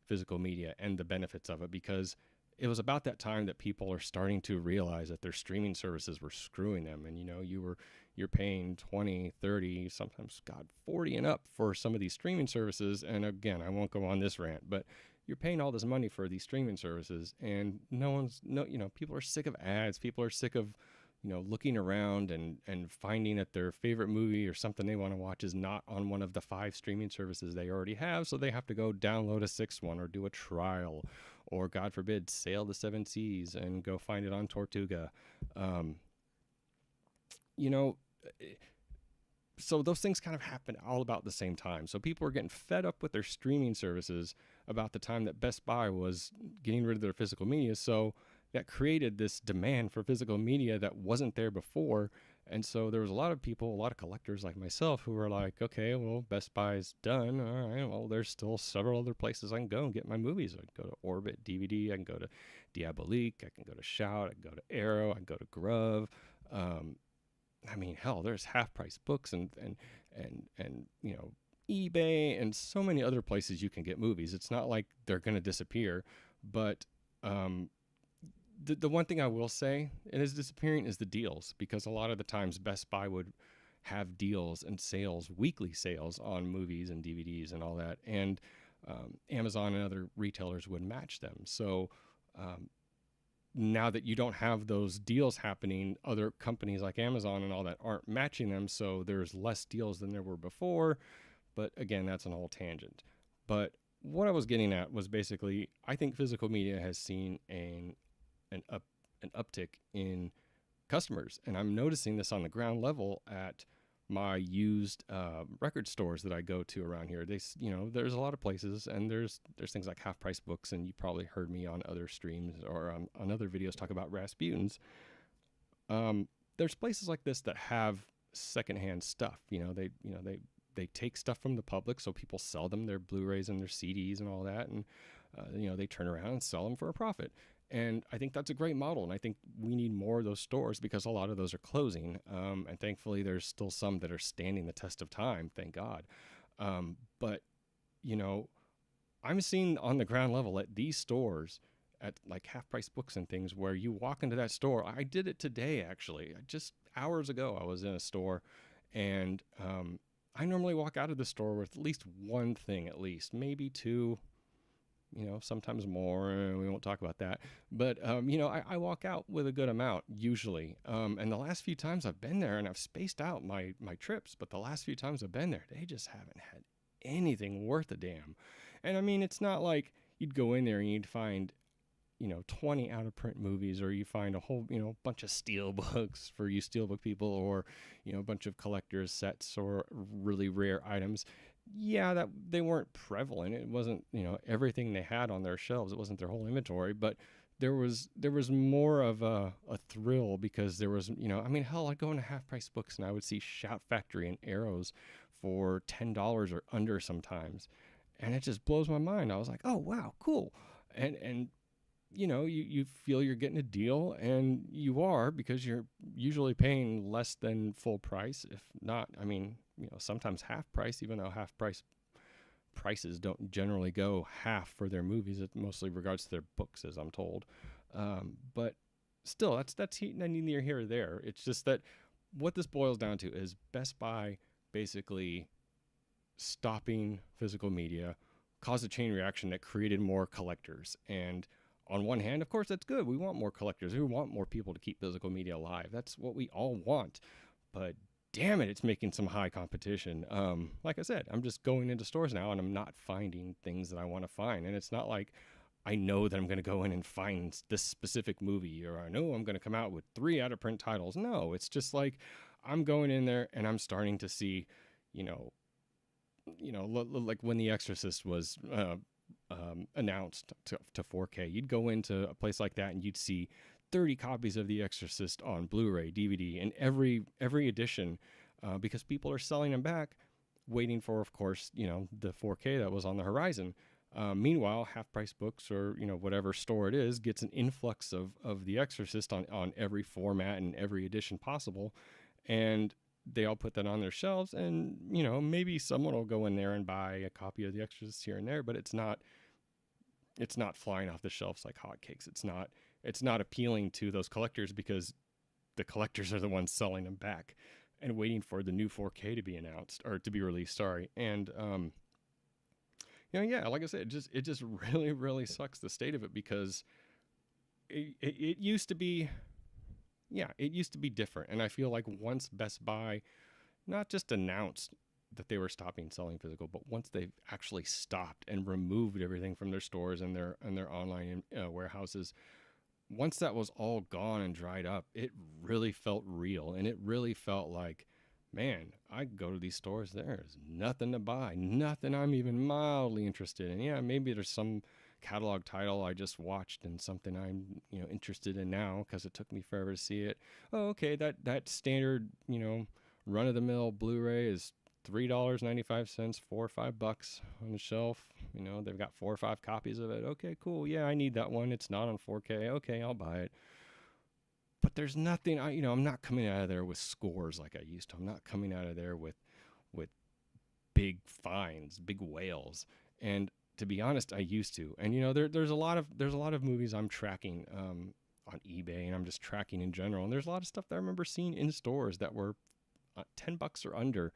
Speaker 1: physical media and the benefits of it, because it was about that time that people are starting to realize that their streaming services were screwing them. And you're paying 20, 30, sometimes 40 and up for some of these streaming services. And again, I won't go on this rant, but you're paying all this money for these streaming services, and people are sick of ads. People are sick of looking around and finding that their favorite movie or something they want to watch is not on one of the 5 streaming services they already have. So they have to go download a 6th one or do a trial, or God forbid, sail the 7 seas and go find it on Tortuga. So those things kind of happen all about the same time. So people are getting fed up with their streaming services about the time that Best Buy was getting rid of their physical media. So that created this demand for physical media that wasn't there before. And so there was a lot of people, a lot of collectors like myself, who were like, okay, well, Best Buy's done. All right, well, there's still several other places I can go and get my movies. I can go to Orbit DVD, I can go to Diabolique, I can go to Shout, I can go to Arrow, I can go to Grove. Hell, there's Half Price Books and eBay and so many other places you can get movies. It's not like they're going to disappear, but the one thing I will say it is disappearing is the deals, because a lot of the times Best Buy would have deals and sales, weekly sales on movies and DVDs and all that, and Amazon and other retailers would match them. So now that you don't have those deals happening, other companies like Amazon and all that aren't matching them, so there's less deals than there were before. But again, that's an whole tangent. But what I was getting at was basically, I think physical media has seen an uptick in customers, and I'm noticing this on the ground level at my used record stores that I go to around here. There's a lot of places, and there's things like Half Price Books, and you probably heard me on other streams or on other videos talk about Rasputin's. There's places like this that have secondhand stuff. They take stuff from the public, so people sell them their Blu-rays and their CDs and all that, and they turn around and sell them for a profit. And I think that's a great model, and I think we need more of those stores, because a lot of those are closing. And thankfully, there's still some that are standing the test of time, thank God. But I'm seeing on the ground level at these stores, at like Half Price Books and things, where you walk into that store. I did it today, actually. Just hours ago, I was in a store, and I normally walk out of the store with at least one thing, at least, maybe two, sometimes more. We won't talk about that. But, I walk out with a good amount, usually. And the last few times I've been there, and I've spaced out my trips, but the last few times I've been there, they just haven't had anything worth a damn. And it's not like you'd go in there and you'd find, 20 out of print movies, or you find a whole, bunch of steel books for you steelbook people, or, a bunch of collector's sets or really rare items. Yeah, that they weren't prevalent. It wasn't, everything they had on their shelves. It wasn't their whole inventory, but there was more of a thrill, because there was, hell, I'd go into Half Price Books and I would see Shout Factory and Arrows for $10 or under sometimes. And it just blows my mind. I was like, oh, wow, cool. And you feel you're getting a deal, and you are, because you're usually paying less than full price, if not, sometimes half price, even though half price prices don't generally go half for their movies. It mostly regards to their books, as I'm told. But still, that's neither here or there. It's just that what this boils down to is Best Buy basically stopping physical media caused a chain reaction that created more collectors, and on one hand, of course, that's good. We want more collectors. We want more people to keep physical media alive. That's what we all want. But damn it, it's making some high competition. Like I said, I'm just going into stores now and I'm not finding things that I want to find. And it's not like I know that I'm going to go in and find this specific movie, or I know I'm going to come out with 3 out of print titles. No, it's just like I'm going in there and I'm starting to see, like when The Exorcist was announced to 4K, you'd go into a place like that and you'd see 30 copies of The Exorcist on Blu-ray, DVD, and every edition, because people are selling them back, waiting for, of course, the 4K that was on the horizon. Meanwhile, Half Price Books or whatever store it is gets an influx of The Exorcist on every format and every edition possible, and they all put that on their shelves. And maybe someone will go in there and buy a copy of The Exorcist here and there, but it's not flying off the shelves like hotcakes. It's not appealing to those collectors because the collectors are the ones selling them back and waiting for the new 4K to be announced or to be released. Sorry. And, yeah, like I said, it just really, really sucks the state of it, because it used to be, it used to be different. And I feel like once Best Buy not just announced that they were stopping selling physical, but once they've actually stopped and removed everything from their stores and their online warehouses, once that was all gone and dried up, it really felt real. And it really felt like, man, I go to these stores, there's nothing to buy, nothing I'm even mildly interested in. Yeah, maybe there's some catalog title I just watched and something I'm interested in now because it took me forever to see it. Oh, okay, that standard run of the mill Blu-ray is $3.95, $4 or $5 on the shelf. They've got 4 or 5 copies of it. Okay, cool. Yeah, I need that one. It's not on 4K. Okay, I'll buy it. But there's nothing. I'm not coming out of there with scores like I used to. I'm not coming out of there with big finds, big whales. And to be honest, I used to. And there's a lot of movies I'm tracking on eBay, and I'm just tracking in general. And there's a lot of stuff that I remember seeing in stores that were $10 or under.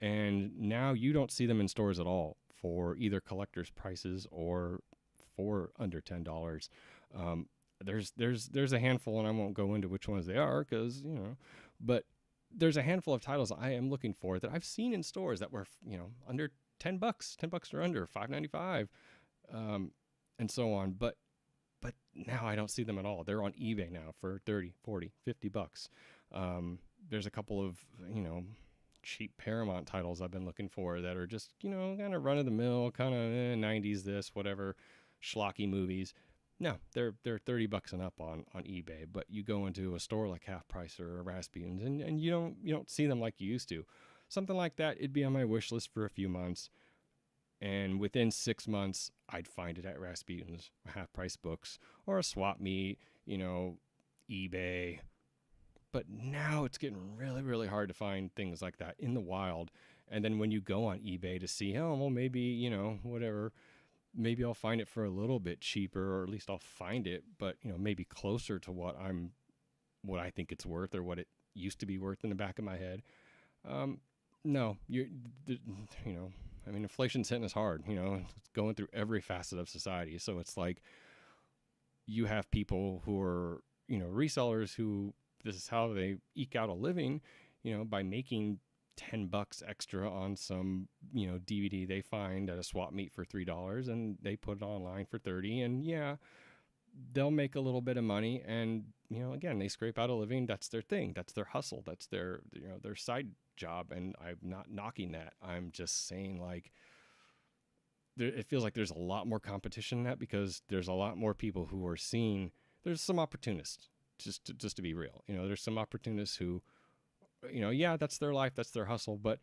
Speaker 1: And now you don't see them in stores at all for either collector's prices or for under $10. There's a handful, and I won't go into which ones they are because, but there's a handful of titles I am looking for that I've seen in stores that were, under $10, $10 or under, $5.95, and so on. But now I don't see them at all. They're on eBay now for $30, $40, $50. There's a couple of, cheap Paramount titles I've been looking for that are just, kind of run of the mill, kind of 90s this, whatever, schlocky movies. No, they're $30 and up on eBay. But you go into a store like Half Price or Rasputin's and you don't see them like you used to. Something like that, it'd be on my wish list for a few months, and within 6 months I'd find it at Rasputin's, Half Price Books, or a swap meet, eBay. But now it's getting really, really hard to find things like that in the wild. And then when you go on eBay to see, oh, well, maybe, whatever, maybe I'll find it for a little bit cheaper, or at least I'll find it, but, maybe closer to what I think it's worth, or what it used to be worth in the back of my head. No, inflation's hitting us hard, it's going through every facet of society. So it's like you have people who are, resellers who, this is how they eke out a living, by making $10 extra on some, DVD they find at a swap meet for $3, and they put it online for $30. And yeah, they'll make a little bit of money. And, again, they scrape out a living. That's their thing. That's their hustle. That's their side job. And I'm not knocking that. I'm just saying, like, it feels like there's a lot more competition in that, because there's a lot more people who are seeing, there's some opportunists. Just to be real, there's some opportunists who, yeah, that's their life, that's their hustle, but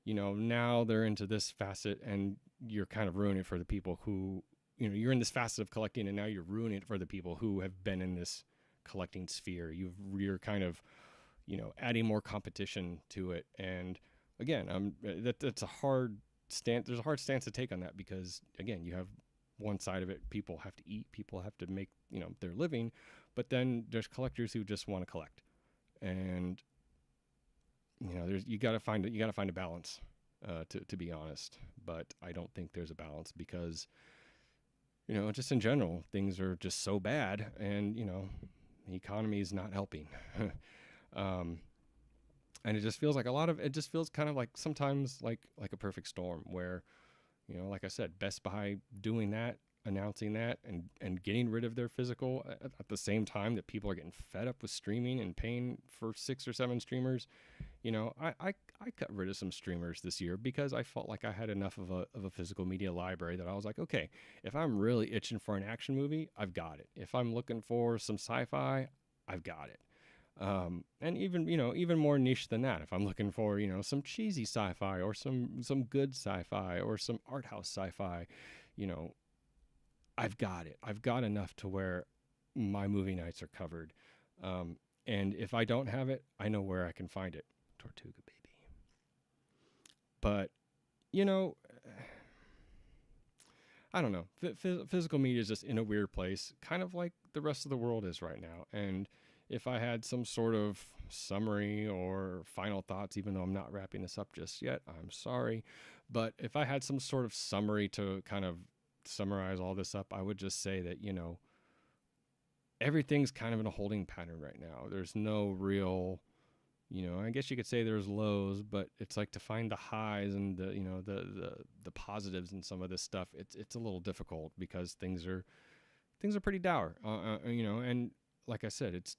Speaker 1: now they're into this facet, and you're kind of ruining it for the people who, you're in this facet of collecting, and now you're ruining it for the people who have been in this collecting sphere. You're kind of, adding more competition to it. And again, that's a hard stance. There's a hard stance to take on that, because again, you have one side of it, people have to eat, people have to make, their living. But then there's collectors who just want to collect, and you got to find a balance, to be honest. But I don't think there's a balance, because just in general, things are just so bad, and the economy is not helping. um, and it just feels like it just feels kind of like sometimes like a perfect storm where, like I said, Best Buy doing that, announcing that, and getting rid of their physical at the same time that people are getting fed up with streaming and paying for 6 or 7 streamers. I cut rid of some streamers this year because I felt like I had enough of a physical media library that I was like, okay, if I'm really itching for an action movie, I've got it. If I'm looking for some sci-fi, I've got it. And even more niche than that, if I'm looking for, some cheesy sci-fi or some good sci-fi or some art house sci-fi, you know, I've got it. I've got enough to where my movie nights are covered. And if I don't have it, I know where I can find it. Tortuga baby. But, you know, I don't know. Physical media is just in a weird place, kind of like the rest of the world is right now. And if I had some sort of summary or final thoughts, even though I'm not wrapping this up just yet, I'm sorry. But if I had some sort of summary to kind of summarize all this up, I would just say that, everything's kind of in a holding pattern right now. There's no real, I guess you could say there's lows, but it's like to find the highs and the positives in some of this stuff. It's a little difficult because things are pretty dour. And like I said, it's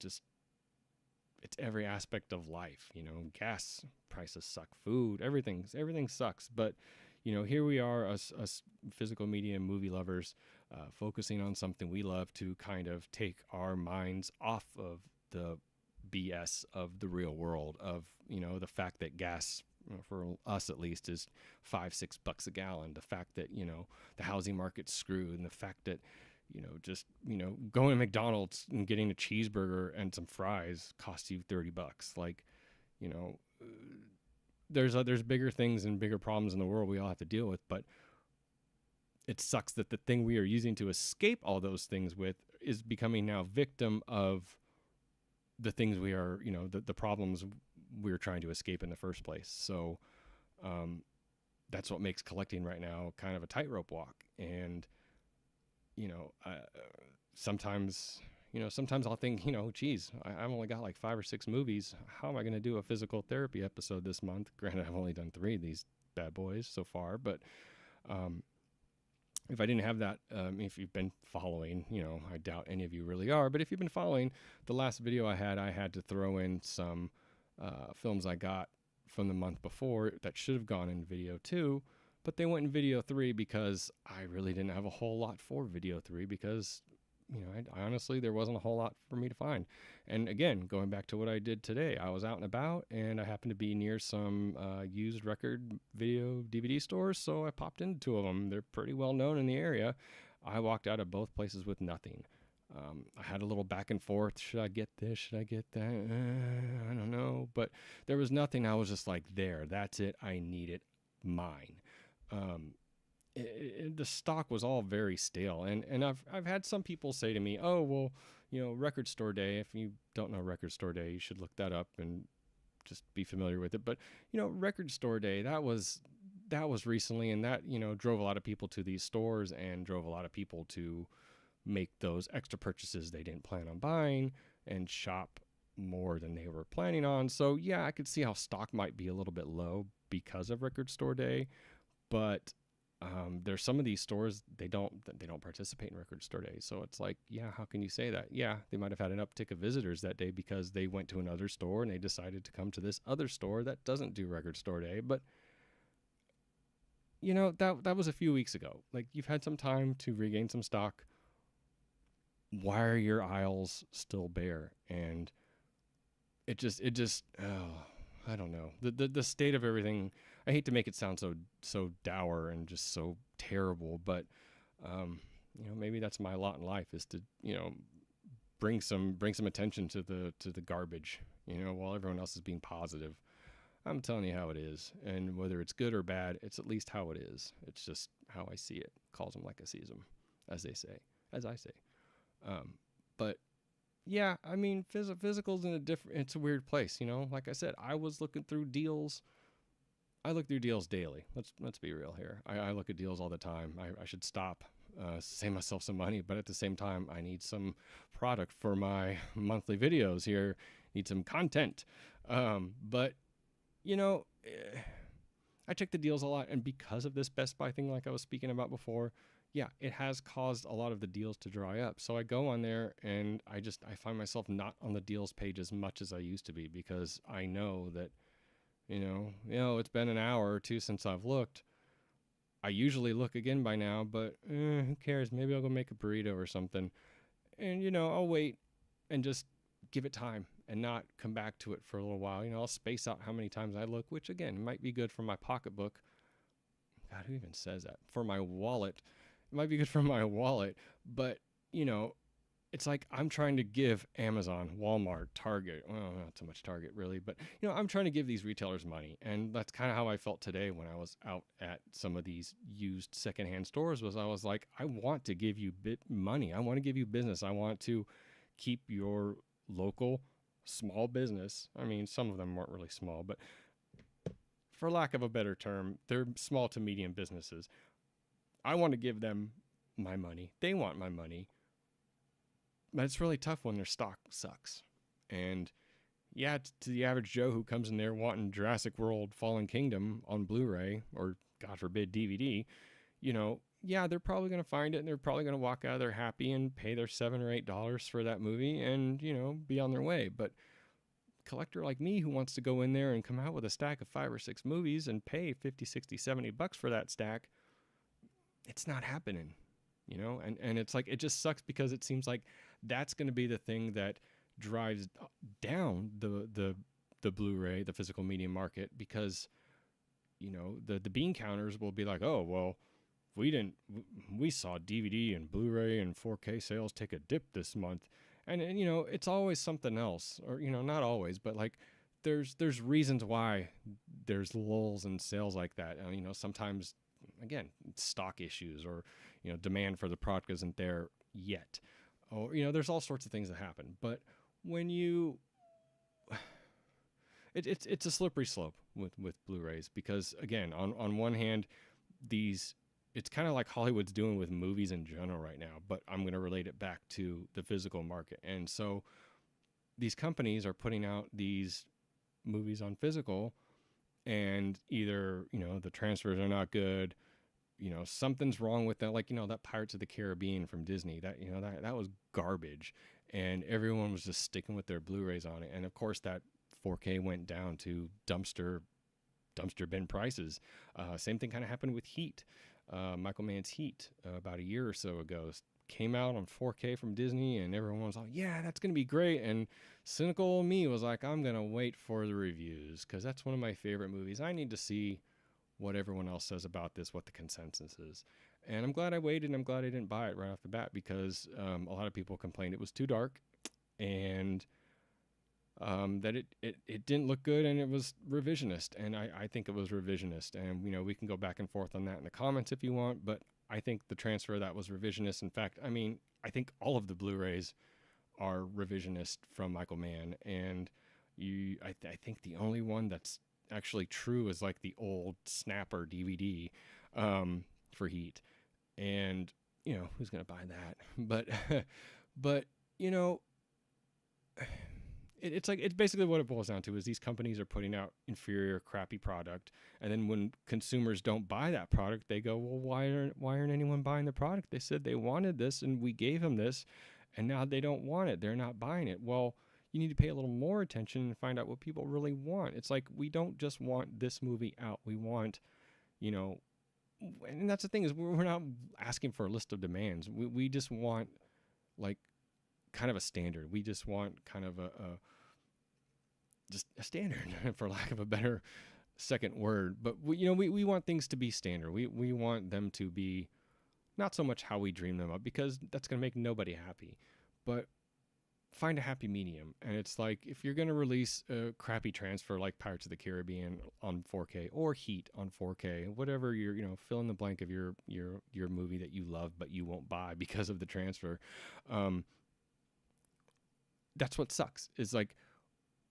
Speaker 1: every aspect of life. Gas prices suck, food, everything sucks. But here we are, us physical media and movie lovers, focusing on something we love to kind of take our minds off of the BS of the real world, of the fact that gas, for us at least, is $5-6 a gallon. The fact that the housing market's screwed, and the fact that going to McDonald's and getting a cheeseburger and some fries costs you $30. Like, there's bigger things and bigger problems in the world we all have to deal with, but it sucks that the thing we are using to escape all those things with is becoming now victim of the things we are, the problems we're trying to escape in the first place. So that's what makes collecting right now kind of a tightrope walk. And sometimes I'll think, geez, I've only got like 5 or 6 movies. How am I going to do a physical therapy episode this month? Granted, I've only done 3 of these bad boys so far, but if I didn't have that, if you've been following, I doubt any of you really are, but if you've been following the last video I had to throw in some films I got from the month before that should have gone in video 2, but they went in video 3 because I really didn't have a whole lot for video 3 because, I honestly, there wasn't a whole lot for me to find. And again, going back to what I did today, I was out and about and I happened to be near some used record video DVD stores, so I popped into 2 of them. They're pretty well known in the area. I walked out of both places with nothing. I had a little back and forth. Should I get this? Should I get that? I don't know. But there was nothing. I was just like, there, that's it. I need it. Mine. The stock was all very stale, and I've had some people say to me, oh, well, Record Store Day, if you don't know Record Store Day, you should look that up and just be familiar with it. But Record Store Day, that was recently, and that drove a lot of people to these stores and drove a lot of people to make those extra purchases they didn't plan on buying and shop more than they were planning on. So yeah, I could see how stock might be a little bit low because of Record Store Day, but there's some of these stores, they don't participate in Record Store Day. So it's like, yeah, how can you say that? Yeah, they might have had an uptick of visitors that day because they went to another store and they decided to come to this other store that doesn't do Record Store Day. But that was a few weeks ago. Like, you've had some time to regain some stock. Why are your aisles still bare? And it just I don't know. The state of everything, I hate to make it sound so dour and just so terrible, but maybe that's my lot in life, is to bring some attention to the garbage, while everyone else is being positive. I'm telling you how it is, and whether it's good or bad, it's at least how it is. It's just how I see it. Calls them like I sees them, as I say. But yeah, I mean, physical's it's a weird place, Like I said, I was looking through deals. I look through deals daily. Let's be real here. I look at deals all the time. I should stop save myself some money, but at the same time, I need some product for my monthly videos here, need some content. But, you know, I check the deals a lot, and because of this Best Buy thing, like I was speaking about before, yeah, it has caused a lot of the deals to dry up. So I go on there and I find myself not on the deals page as much as I used to be, because I know that, it's been an hour or two since I've looked. I usually look again by now, but who cares? Maybe I'll go make a burrito or something. And, I'll wait and just give it time and not come back to it for a little while. I'll space out how many times I look, which again might be good for my pocketbook. God, who even says that? For my wallet. It might be good for my wallet, but, it's like I'm trying to give Amazon, Walmart, Target, well, not so much Target really, but, I'm trying to give these retailers money. And that's kind of how I felt today when I was out at some of these used secondhand stores. I was like, I want to give you money. I want to give you business. I want to keep your local small business. I mean, some of them weren't really small, but for lack of a better term, they're small to medium businesses. I want to give them my money. They want my money. But it's really tough when their stock sucks. And yeah, to the average Joe who comes in there wanting Jurassic World Fallen Kingdom on Blu-ray, or God forbid DVD, yeah, they're probably going to find it, and they're probably going to walk out of there happy and pay their $7 or $8 for that movie and, be on their way. But collector like me who wants to go in there and come out with a stack of 5 or 6 movies and pay 50, 60, $70 for that stack, it's not happening, and it's like, it just sucks, because it seems like that's going to be the thing that drives down the Blu-ray, the physical media market, because, the bean counters will be like, oh, well, we saw DVD and Blu-ray and 4K sales take a dip this month. And it's always something else, or, not always, but like there's reasons why there's lulls in sales like that. Sometimes, again, stock issues, or, demand for the product isn't there yet. Or, there's all sorts of things that happen. But when it's a slippery slope with Blu-rays, because again, on one hand, it's kind of like Hollywood's doing with movies in general right now, but I'm going to relate it back to the physical market. And so these companies are putting out these movies on physical, and either, the transfers are not good, something's wrong with that. Like, that Pirates of the Caribbean from Disney, that was garbage, and everyone was just sticking with their Blu-rays on it. And of course that 4K went down to dumpster bin prices. Same thing kind of happened with Heat. Michael Mann's Heat, about a year or so ago, came out on 4K from Disney, and everyone was like, yeah, that's going to be great. And cynical me was like, I'm going to wait for the reviews, because that's one of my favorite movies. I need to see what everyone else says about this, what the consensus is. And I'm glad I waited, and I'm glad I didn't buy it right off the bat, because a lot of people complained it was too dark, and that it didn't look good, and it was revisionist. And I think it was revisionist. And, we can go back and forth on that in the comments if you want, but I think the transfer of that was revisionist. In fact, I think all of the Blu-rays are revisionist from Michael Mann. And I think the only one that's actually true is like the old Snapper DVD for Heat. And, who's going to buy that? But it's like, it's basically what it boils down to, is these companies are putting out inferior, crappy product, and then when consumers don't buy that product, they go, well, why aren't anyone buying the product? They said they wanted this, and we gave them this, and now they don't want it. They're not buying it. Well, you need to pay a little more attention and find out what people really want. It's like, we don't just want this movie out. We want, and that's the thing, is we're not asking for a list of demands. We just want, like, kind of a standard. We just want kind of just a standard, for lack of a better second word. But we want things to be standard. We want them to be not so much how we dream them up, because that's going to make nobody happy, but find a happy medium. And it's like, if you're going to release a crappy transfer like Pirates of the Caribbean on 4K, or Heat on 4K, whatever your, fill in the blank of your movie that you love but you won't buy because of the transfer, that's what sucks. Is like,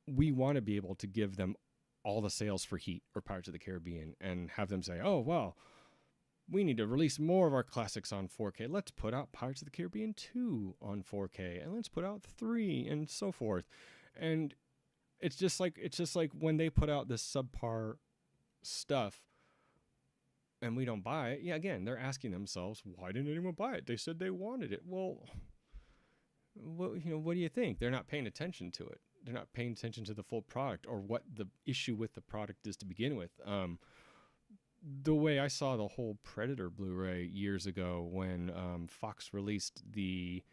Speaker 1: we want to be able to give them all the sales for Heat or Pirates of the Caribbean and have them say, oh, well, we need to release more of our classics on 4K. Let's put out Pirates of the Caribbean 2 on 4K, and let's put out 3, and so forth. And it's just like when they put out this subpar stuff and we don't buy it. Yeah, again, they're asking themselves, why didn't anyone buy it? They said they wanted it. Well, what do you think? They're not paying attention to it. They're not paying attention to the full product or what the issue with the product is to begin with. The way I saw the whole Predator Blu-ray years ago when Fox released the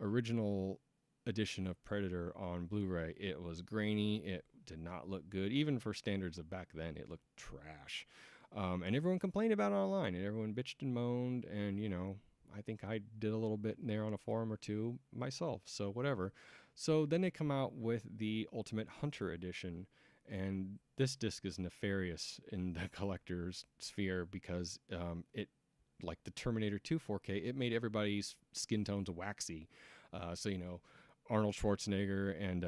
Speaker 1: original edition of Predator on Blu-ray, it was grainy. It did not look good. Even for standards of back then, it looked trash. And everyone complained about it online, and everyone bitched and moaned, and, I think I did a little bit there on a forum or two myself, so whatever. So then they come out with the Ultimate Hunter Edition, and this disc is nefarious in the collector's sphere because it, like the Terminator 2 4K, it made everybody's skin tones waxy. So, Arnold Schwarzenegger and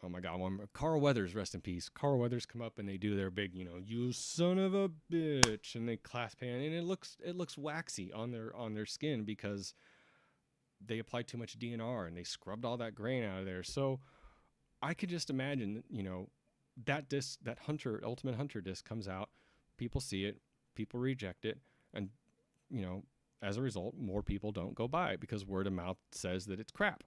Speaker 1: oh my God, Carl Weathers, rest in peace. Carl Weathers come up and they do their big, you son of a bitch, and they clasp hand, and it looks waxy on their skin because they applied too much DNR and they scrubbed all that grain out of there. So I could just imagine, that disc, that Ultimate Hunter disc comes out, people see it, people reject it, and as a result, more people don't go buy it because word of mouth says that it's crap.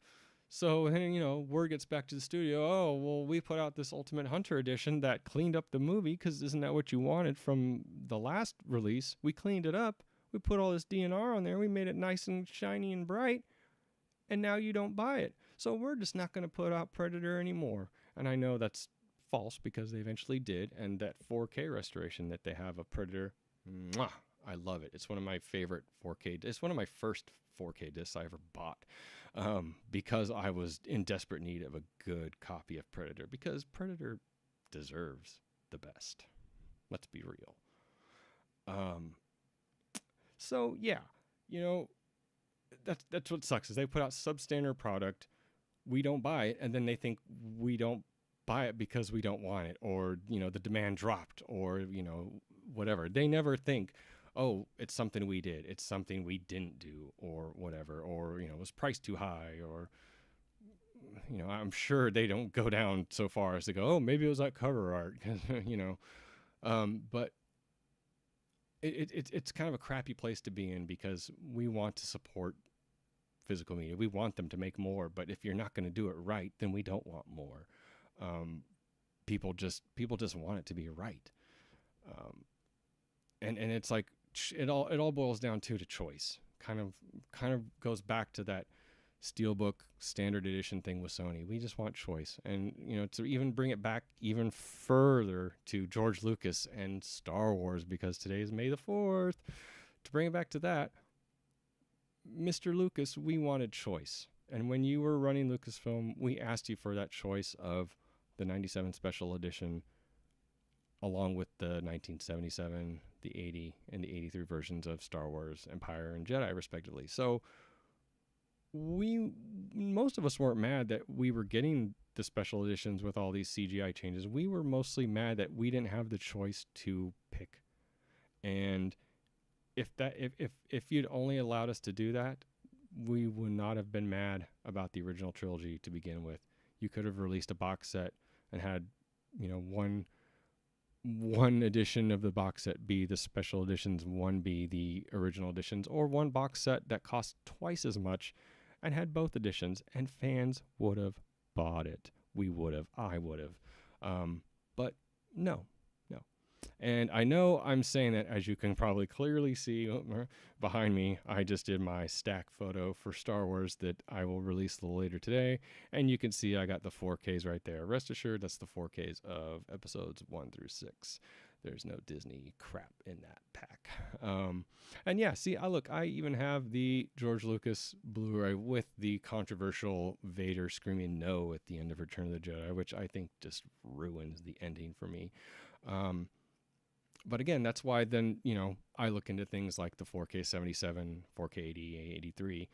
Speaker 1: So then, word gets back to the studio. Oh, well, we put out this Ultimate Hunter edition that cleaned up the movie because isn't that what you wanted from the last release? We cleaned it up. We put all this DNR on there. We made it nice and shiny and bright. And now you don't buy it. So we're just not going to put out Predator anymore. And I know that's false because they eventually did. And that 4K restoration that they have of Predator, mwah, I love it. It's one of my favorite 4K. It's one of my first 4K discs I ever bought because I was in desperate need of a good copy of Predator because Predator deserves the best. Let's be real. So yeah, that's what sucks is they put out substandard product, we don't buy it, and then they think we don't buy it because we don't want it, or the demand dropped, or whatever. They never think, oh, it's something we did, it's something we didn't do, or whatever, or it was priced too high, or I'm sure they don't go down so far as to go, oh, maybe it was that cover art, but it's kind of a crappy place to be in because we want to support physical media. We want them to make more, but if you're not going to do it right, then we don't want more. People just want it to be right. And it's like it all boils down to choice. Kind of goes back to that Steelbook standard edition thing with Sony. We just want choice. And to even bring it back even further to George Lucas and Star Wars, because today is May the 4th, to bring it back to that, Mr. Lucas, we wanted choice. And when you were running Lucasfilm, we asked you for that choice of the 97 special edition along with the 1977, the 80, and the 83 versions of Star Wars, Empire, and Jedi, respectively. So most of us weren't mad that we were getting the special editions with all these CGI changes. We were mostly mad that we didn't have the choice to pick. And if you'd only allowed us to do that, we would not have been mad about the original trilogy to begin with. You could have released a box set and had, one edition of the box set be the special editions, one be the original editions, or one box set that cost twice as much and had both editions, and fans would have bought it. We would have. I would have. But no. And I know I'm saying that, as you can probably clearly see behind me, I just did my stack photo for Star Wars that I will release a little later today. And you can see I got the 4Ks right there. Rest assured, that's the 4Ks of episodes 1 through 6. There's no Disney crap in that pack. And yeah, see, I even have the George Lucas Blu-ray with the controversial Vader screaming no at the end of Return of the Jedi, which I think just ruins the ending for me. But again, that's why then, I look into things like the 4K 77, 4K 80, 83,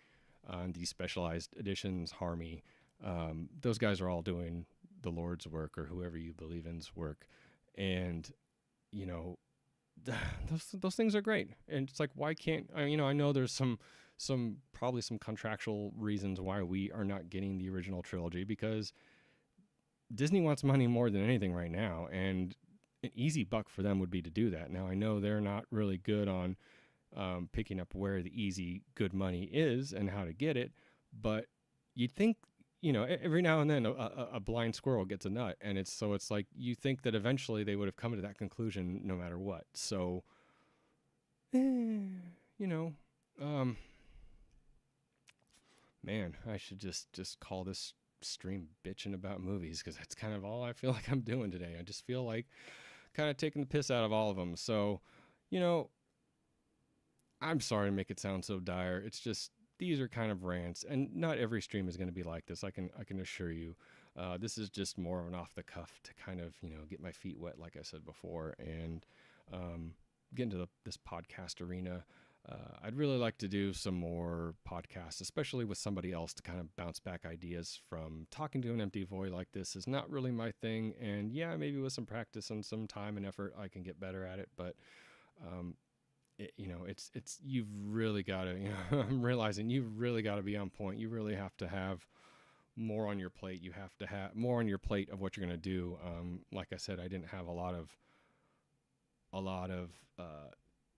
Speaker 1: these specialized editions, Harmy. Those guys are all doing the Lord's work, or whoever you believe in's work. And, those things are great. And it's like, why can't I know there's some probably some contractual reasons why we are not getting the original trilogy, because Disney wants money more than anything right now, and an easy buck for them would be to do that. Now I know they're not really good on picking up where the easy good money is and how to get it, but you'd think, every now and then a blind squirrel gets a nut, and it's like you think that eventually they would have come to that conclusion no matter what. So, you know, um, man, I should just call this stream bitching about movies, because that's kind of all I feel like I'm doing today. I just feel like kind of taking the piss out of all of them. So, you know, I'm sorry to make it sound so dire. It's just these are kind of rants, and not every stream is going to be like this. I can assure you. This is just more of an off the cuff to kind of get my feet wet, like I said before, and get into this podcast arena. I'd really like to do some more podcasts, especially with somebody else, to kind of bounce back ideas from. Talking to an empty void like this is not really my thing, and yeah, maybe with some practice and some time and effort, I can get better at it. But it's you've really got to. I'm realizing you've really got to be on point. You really have to have more on your plate. You have to have more on your plate of what you're going to do. Like I said, I didn't have a lot of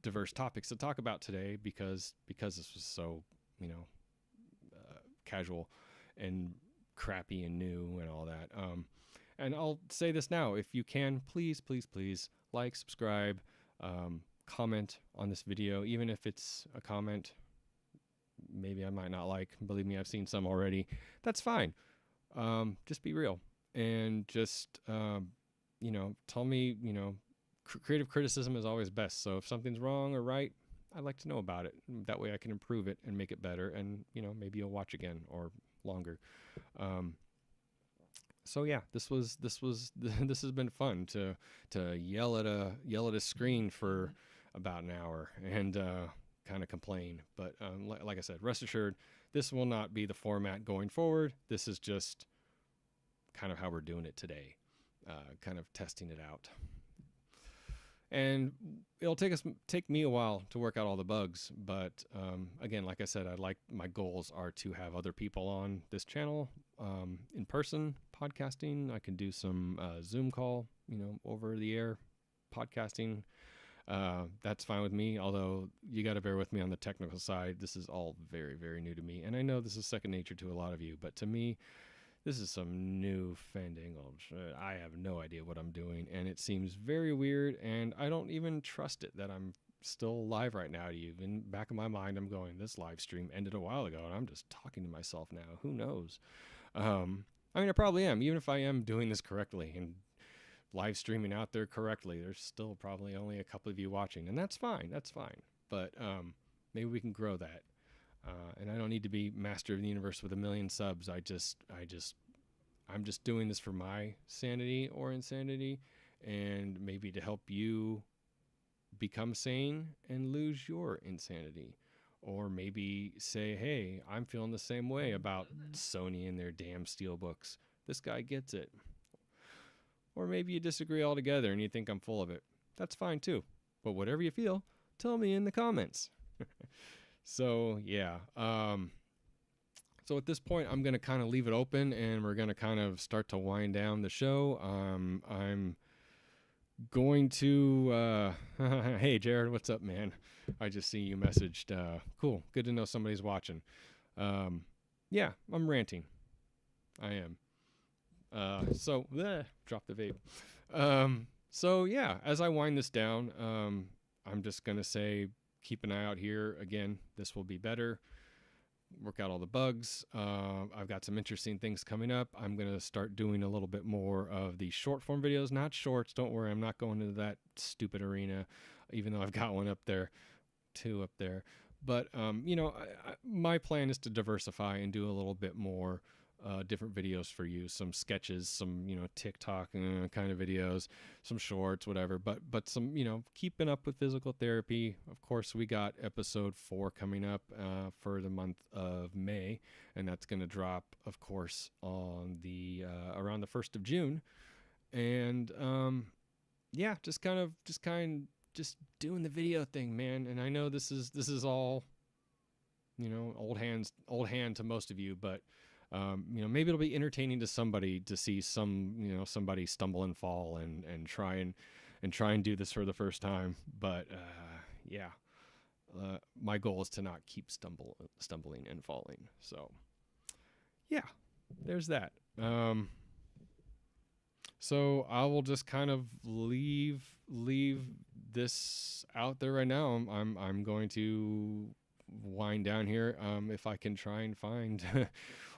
Speaker 1: diverse topics to talk about today, because this was so casual and crappy and new and all that. And I'll say this now: if you can, please like, subscribe, comment on this video, even if it's a comment maybe I might not like. Believe me, I've seen some already. That's fine. Just be real, and just tell me. Creative criticism is always best. So if something's wrong or right, I'd like to know about it. That way I can improve it and make it better. And maybe you'll watch again or longer. So yeah, this has been fun to yell at a screen for about an hour and kind of complain. But like I said, rest assured, this will not be the format going forward. This is just kind of how we're doing it today, kind of testing it out. And it'll take me a while to work out all the bugs, but again, like I said, my goals are to have other people on this channel in person podcasting. I can do some Zoom call, over the air podcasting. That's fine with me, although you got to bear with me on the technical side. This is all very, very new to me, and I know this is second nature to a lot of you, but to me, this is some new fandangled shit. I have no idea what I'm doing, and it seems very weird, and I don't even trust it that I'm still live right now to you. In the back of my mind, I'm going, this live stream ended a while ago, and I'm just talking to myself now. Who knows? I probably am. Even if I am doing this correctly and live streaming out there correctly, there's still probably only a couple of you watching, and that's fine. That's fine. But maybe we can grow that. And I don't need to be master of the universe with 1 million subs. I'm just doing this for my sanity or insanity, and maybe to help you become sane and lose your insanity. Or maybe say, hey, I'm feeling the same way about Sony and their damn steelbooks. This guy gets it. Or maybe you disagree altogether and you think I'm full of it. That's fine too. But whatever you feel, tell me in the comments. So yeah, so at this point, I'm going to kind of leave it open, and we're going to kind of start to wind down the show. I'm going to, hey Jared, what's up, man? I just see you messaged. Cool. Good to know somebody's watching. Yeah, I'm ranting. I am. So drop the vape. So yeah, as I wind this down, I'm just going to say, keep an eye out here. Again, this will be better. Work out all the bugs. I've got some interesting things coming up. I'm going to start doing a little bit more of the short form videos, not shorts. Don't worry. I'm not going into that stupid arena, even though I've got one up there, 2 up there. But, my plan is to diversify and do a little bit more different videos for you, some sketches, some TikTok kind of videos, some shorts, whatever, but some keeping up with physical therapy. Of course, we got episode 4 coming up for the month of May, and that's going to drop, of course, on the around the 1st of June. And yeah, just kind just doing the video thing, man. And I know this is all, old hand to most of you, but maybe it'll be entertaining to somebody to see somebody stumble and fall and try and do this for the first time. But yeah, my goal is to not keep stumbling and falling. So yeah, there's that. So I will just kind of leave this out there right now. I'm going to wind down here. If I can try and find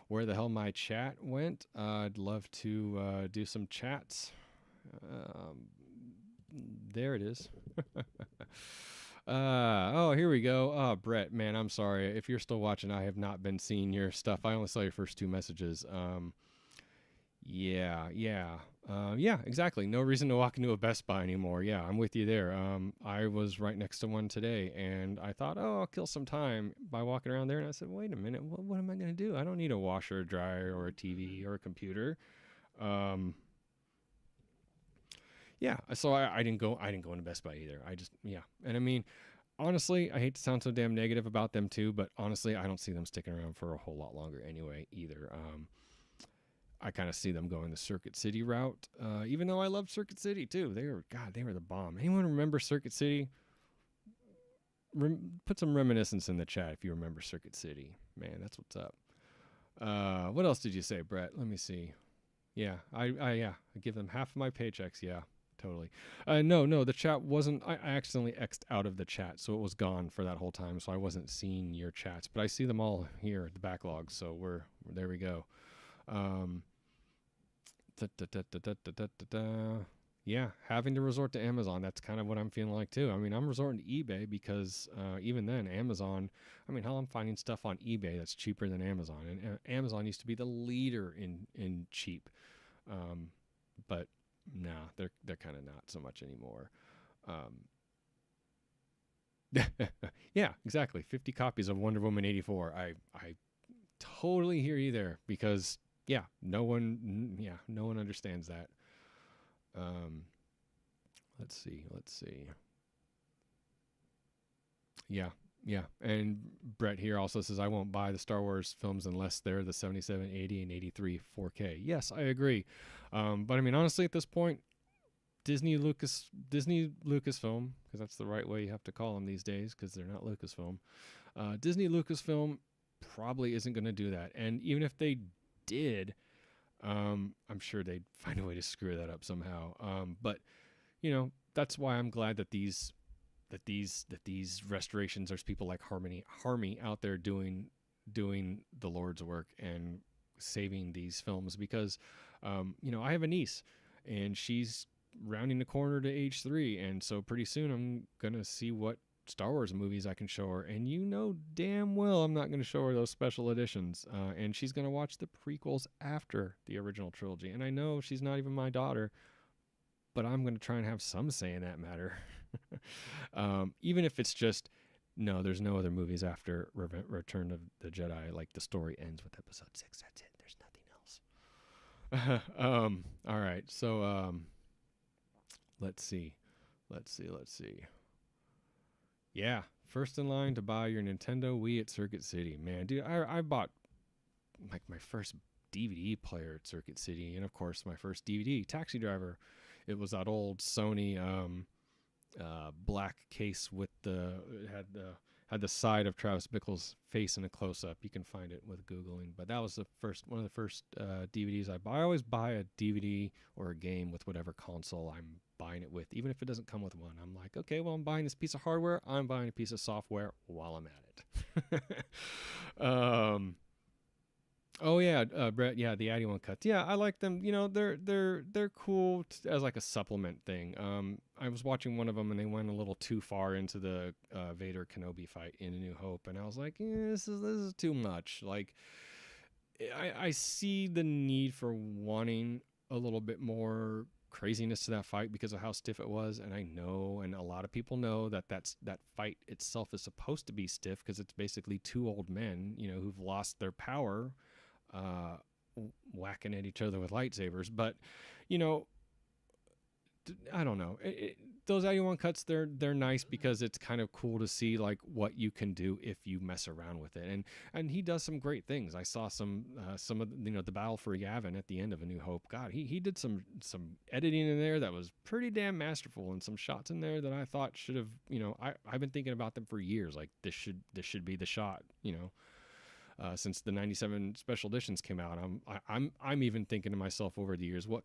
Speaker 1: where the hell my chat went, I'd love to do some chats. There it is. Oh, here we go. Oh, Brett, man, I'm sorry. If you're still watching, I have not been seeing your stuff. I only saw your first 2 messages. Yeah, exactly. No reason to walk into a Best Buy anymore. Yeah, I'm with you there. I was right next to one today, and I thought, oh, I'll kill some time by walking around there. And I said, wait a minute, what am I going to do? I don't need a washer, a dryer, or a TV, or a computer. Yeah, so I didn't go into Best Buy either. And I mean, honestly, I hate to sound so damn negative about them too, but honestly, I don't see them sticking around for a whole lot longer anyway either. I kind of see them going the Circuit City route, even though I loved Circuit City too. They were the bomb. Anyone remember Circuit City? Put some reminiscence in the chat if you remember Circuit City. Man, that's what's up. What else did you say, Brett? Let me see. Yeah, I give them half of my paychecks. Yeah, totally. No, the chat wasn't. I accidentally X'd out of the chat, so it was gone for that whole time. So I wasn't seeing your chats, but I see them all here at the backlog. So there we go. Yeah, having to resort to Amazon. That's kind of what I'm feeling like too. I mean, I'm resorting to eBay because even then, Amazon. I mean, hell, I'm finding stuff on eBay that's cheaper than Amazon, and Amazon used to be the leader in cheap. But nah, they're kind of not so much anymore. Yeah, exactly. 50 copies of Wonder Woman 84. I totally hear you there because no one understands that. Let's see. Yeah. And Brett here also says, I won't buy the Star Wars films unless they're the 77, 80, and 83 4K. Yes, I agree. But I mean, honestly, at this point, Disney Lucasfilm, because that's the right way you have to call them these days, because they're not Lucasfilm. Disney Lucasfilm probably isn't going to do that. And even if they did, I'm sure they'd find a way to screw that up somehow. But that's why I'm glad that these restorations, there's people like Harmy out there doing the Lord's work and saving these films, because I have a niece and she's rounding the corner to age 3, and so pretty soon I'm gonna see what Star Wars movies I can show her, and damn well I'm not going to show her those special editions, and she's going to watch the prequels after the original trilogy. And I know she's not even my daughter, but I'm going to try and have some say in that matter. Even if it's just, no, there's no other movies after Return of the Jedi. Like, the story ends with episode 6. That's it. There's nothing else. All right. So, let's see. Yeah, first in line to buy your Nintendo Wii at Circuit City. Man, dude, I bought like my first DVD player at Circuit City, and of course my first DVD, Taxi Driver. It was that old Sony black case with it had the side of Travis Bickle's face in a close-up. You can find it with Googling, but that was one of the first DVDs I buy. I always buy a DVD or a game with whatever console I'm buying it with, even if it doesn't come with one. I'm like, okay, well, I'm buying this piece of hardware, I'm buying a piece of software while I'm at it. Oh yeah, Brett, yeah, the Addy one cuts. Yeah, I like them. They're cool as like a supplement thing. I was watching one of them and they went a little too far into the Vader Kenobi fight in A New Hope, and I was like, this is too much. Like, I see the need for wanting a little bit more craziness to that fight because of how stiff it was, and I know, and a lot of people know that that fight itself is supposed to be stiff because it's basically 2 old men, who've lost their power, whacking at each other with lightsabers. But I don't know. those AU1 cuts, they're nice because it's kind of cool to see like what you can do if you mess around with it. And he does some great things. I saw some of the battle for Yavin at the end of A New Hope. God, he did some editing in there that was pretty damn masterful, and some shots in there that I thought should have, I've been thinking about them for years. Like this should be the shot, since the '97 special editions came out. I'm even thinking to myself over the years, what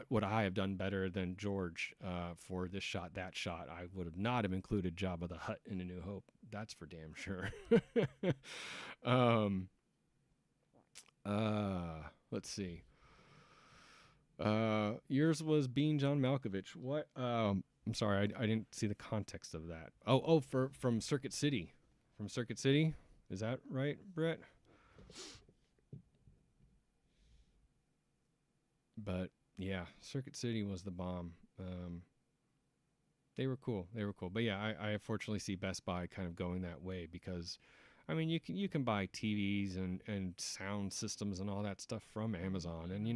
Speaker 1: would I have done better than George for this shot, that shot? I would have not have included Jabba the Hutt in A New Hope. That's for damn sure. Let's see. Yours was Bean John Malkovich. What? I'm sorry, I didn't see the context of that. From Circuit City. From Circuit City? Is that right, Brett? But yeah, Circuit City was the bomb. They were cool. But yeah, I unfortunately see Best Buy kind of going that way because, I mean, you can buy TVs and sound systems and all that stuff from Amazon, and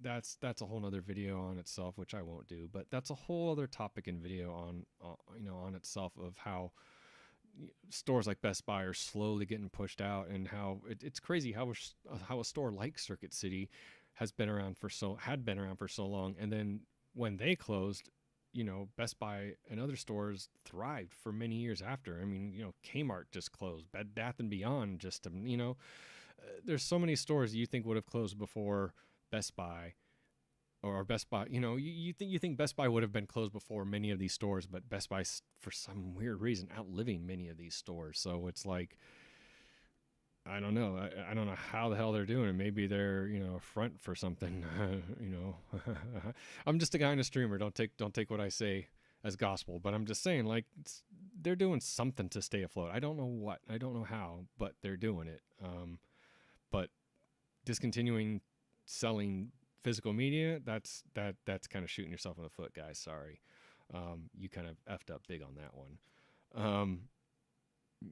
Speaker 1: that's a whole other video on itself, which I won't do. But that's a whole other topic and video on itself of how stores like Best Buy are slowly getting pushed out, and how it's crazy how a store like Circuit City had been around for so long, and then when they closed, Best Buy and other stores thrived for many years after. I mean, Kmart just closed, Bed Bath and Beyond just, there's so many stores you think would have closed before Best Buy, or Best Buy, you think Best Buy would have been closed before many of these stores, but Best Buy, for some weird reason, outliving many of these stores. So it's like, I don't know. I don't know how the hell they're doing it. Maybe they're, a front for something, I'm just a guy and a streamer. Don't take what I say as gospel, but I'm just saying, like, they're doing something to stay afloat. I don't know what, I don't know how, but they're doing it. But discontinuing selling physical media, that's kind of shooting yourself in the foot, guys. Sorry. You kind of effed up big on that one.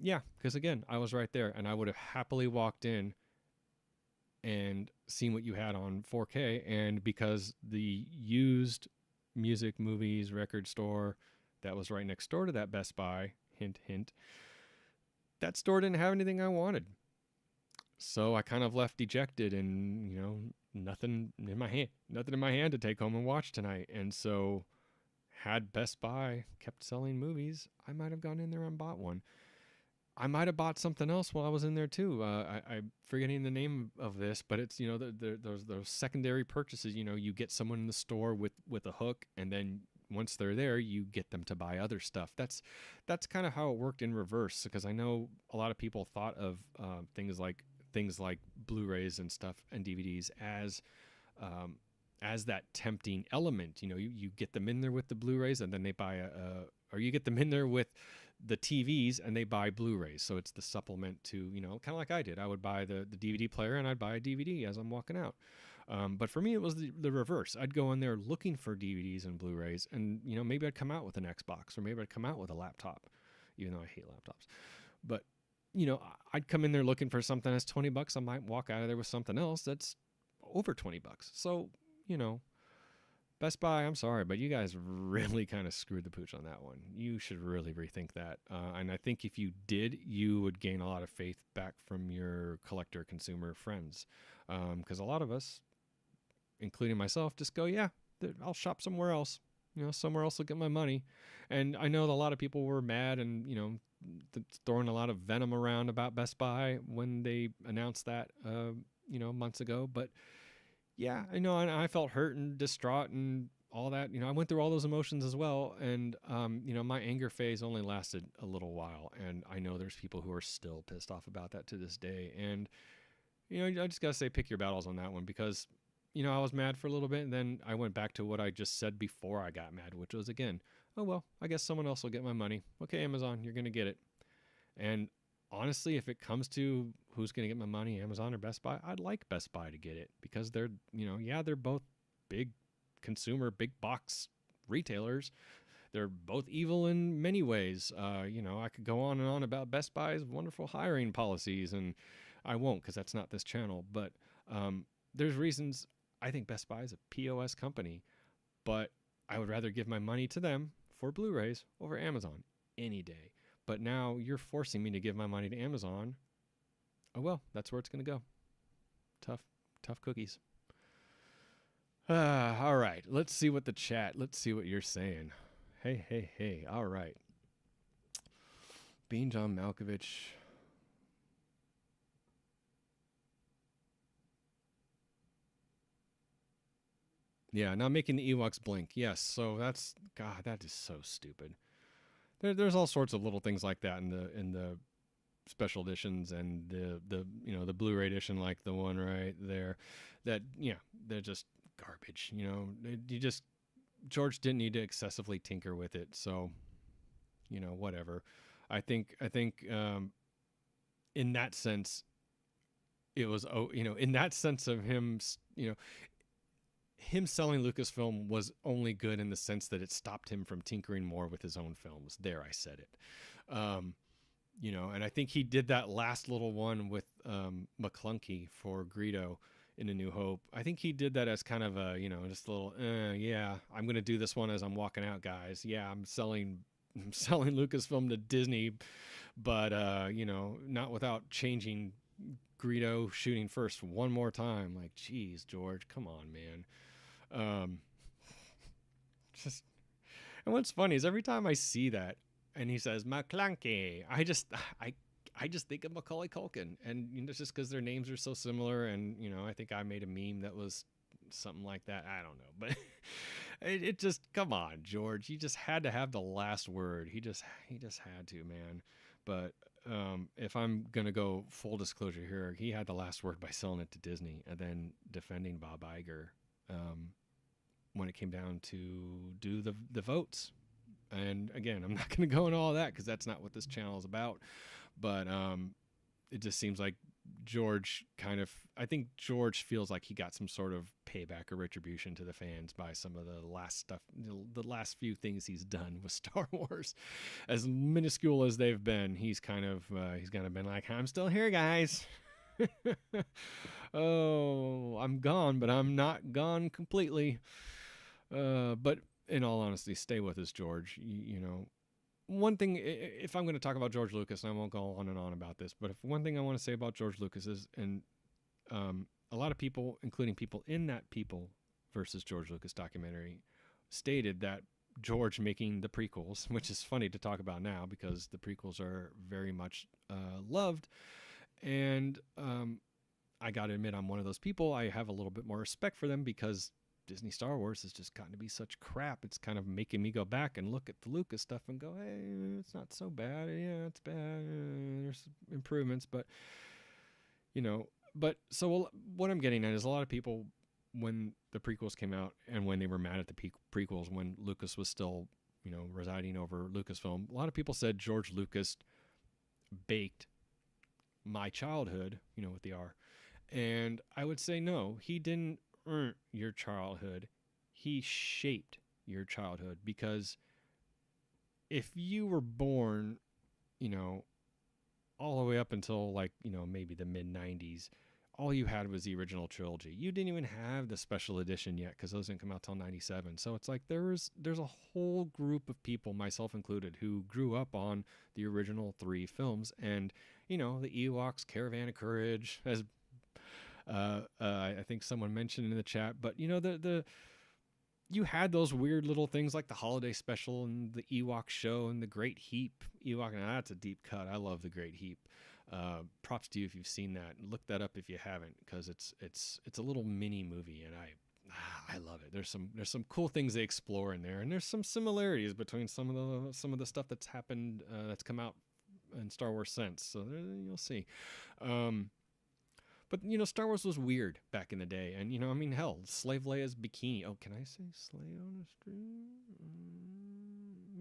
Speaker 1: Yeah, because again, I was right there, and I would have happily walked in and seen what you had on 4K. And because the used music, movies, record store that was right next door to that Best Buy, hint, hint, that store didn't have anything I wanted. So I kind of left dejected, and, nothing in my hand to take home and watch tonight. And so had Best Buy kept selling movies, I might have gone in there and bought one. I might have bought something else while I was in there too. I'm forgetting the name of this, but it's, those secondary purchases. You get someone in the store with a hook, and then once they're there, you get them to buy other stuff. That's kind of how it worked in reverse, because I know a lot of people thought of things like Blu-rays and stuff and DVDs as that tempting element. You get them in there with the Blu-rays, and then they buy or you get them in there with the TVs and they buy Blu-rays. So it's the supplement to, kind of like I did. I would buy the DVD player and I'd buy a DVD as I'm walking out. But for me, it was the reverse. I'd go in there looking for DVDs and Blu-rays, and, maybe I'd come out with an Xbox, or maybe I'd come out with a laptop, even though I hate laptops. But, I'd come in there looking for something that's $20. I might walk out of there with something else that's over $20. So, Best Buy, I'm sorry, but you guys really kind of screwed the pooch on that one. You should really rethink that. And I think if you did, you would gain a lot of faith back from your collector consumer friends. Because a lot of us, including myself, just go, yeah, I'll shop somewhere else. Somewhere else will get my money. And I know that a lot of people were mad and, throwing a lot of venom around about Best Buy when they announced that, months ago. But yeah, I know, and I felt hurt and distraught and all that. I went through all those emotions as well. And, my anger phase only lasted a little while. And I know there's people who are still pissed off about that to this day. And, I just got to say, pick your battles on that one, because, I was mad for a little bit, and then I went back to what I just said before I got mad, which was, again, oh, well, I guess someone else will get my money. Okay, Amazon, you're going to get it. And honestly, if it comes to who's going to get my money, Amazon or Best Buy, I'd like Best Buy to get it, because they're, they're both big consumer, big box retailers. They're both evil in many ways. I could go on and on about Best Buy's wonderful hiring policies, and I won't, because that's not this channel. But there's reasons I think Best Buy is a POS company, but I would rather give my money to them for Blu-rays over Amazon any day. But now you're forcing me to give my money to Amazon. Oh well, that's where it's going to go. Tough cookies. All right, let's see what let's see what you're saying. Hey. All right. Bean John Malkovich. Yeah, now making the Ewoks blink. Yes, so God, that is so stupid. There's all sorts of little things like that in the special editions and the Blu-ray edition, like the one right there, that they're just garbage. George didn't need to excessively tinker with it, so whatever. I think in that sense, it was in that sense of him, him selling Lucasfilm was only good in the sense that it stopped him from tinkering more with his own films. There, I said it. And I think he did that last little one with McClunky for Greedo in A New Hope. I think he did that as kind of a, just a little, yeah, I'm going to do this one as I'm walking out, guys. Yeah, I'm selling Lucasfilm to Disney, but, not without changing Greedo shooting first one more time. Like, geez, George, come on, man. Just, and what's funny is every time I see that and he says McClunky, I just think of Macaulay Culkin, and it's just because their names are so similar. And I think I made a meme that was something like that. I don't know, but it just, come on, George, you just had to have the last word. He just had to, man. But if I'm gonna go full disclosure here, he had the last word by selling it to Disney and then defending Bob Iger when it came down to do the votes. And again, I'm not going to go into all that because that's not what this channel is about. But it just seems like I think George feels like he got some sort of payback or retribution to the fans by some of the last stuff, the last few things he's done with Star Wars. As minuscule as they've been, he's kind of been like, I'm still here, guys. Oh, I'm gone, but I'm not gone completely. But in all honesty, stay with us, George. One thing, if I'm going to talk about George Lucas, and I won't go on and on about this, but if one thing I want to say about George Lucas is, and a lot of people, including people in that People versus George Lucas documentary, stated that George making the prequels, which is funny to talk about now because the prequels are very much loved, and I got to admit I'm one of those people. I have a little bit more respect for them because Disney Star Wars has just gotten to be such crap. It's kind of making me go back and look at the Lucas stuff and go, hey, it's not so bad. Yeah, it's bad. There's improvements, but so what I'm getting at is a lot of people, when the prequels came out and when they were mad at the prequels, when Lucas was still, residing over Lucasfilm, a lot of people said George Lucas baked my childhood, with the R. And I would say, no, he didn't earn your childhood. He shaped your childhood, because if you were born, all the way up until maybe the mid 90s, all you had was the original trilogy. You didn't even have the special edition yet because those didn't come out till 97. So it's like there's a whole group of people, myself included, who grew up on the original 3 films. And, the Ewoks, Caravan of Courage, as I think someone mentioned in the chat, but you had those weird little things like the holiday special and the Ewok show and the Great Heap. Ewok, now that's a deep cut. I love the Great Heap. Props to you if you've seen that. Look that up if you haven't, because it's a little mini movie, and I love it. There's some cool things they explore in there, and there's some similarities between some of the stuff that's happened, that's come out in Star Wars since. So you'll see. But, Star Wars was weird back in the day. And, hell, Slave Leia's bikini. Oh, can I say Slay on the stream?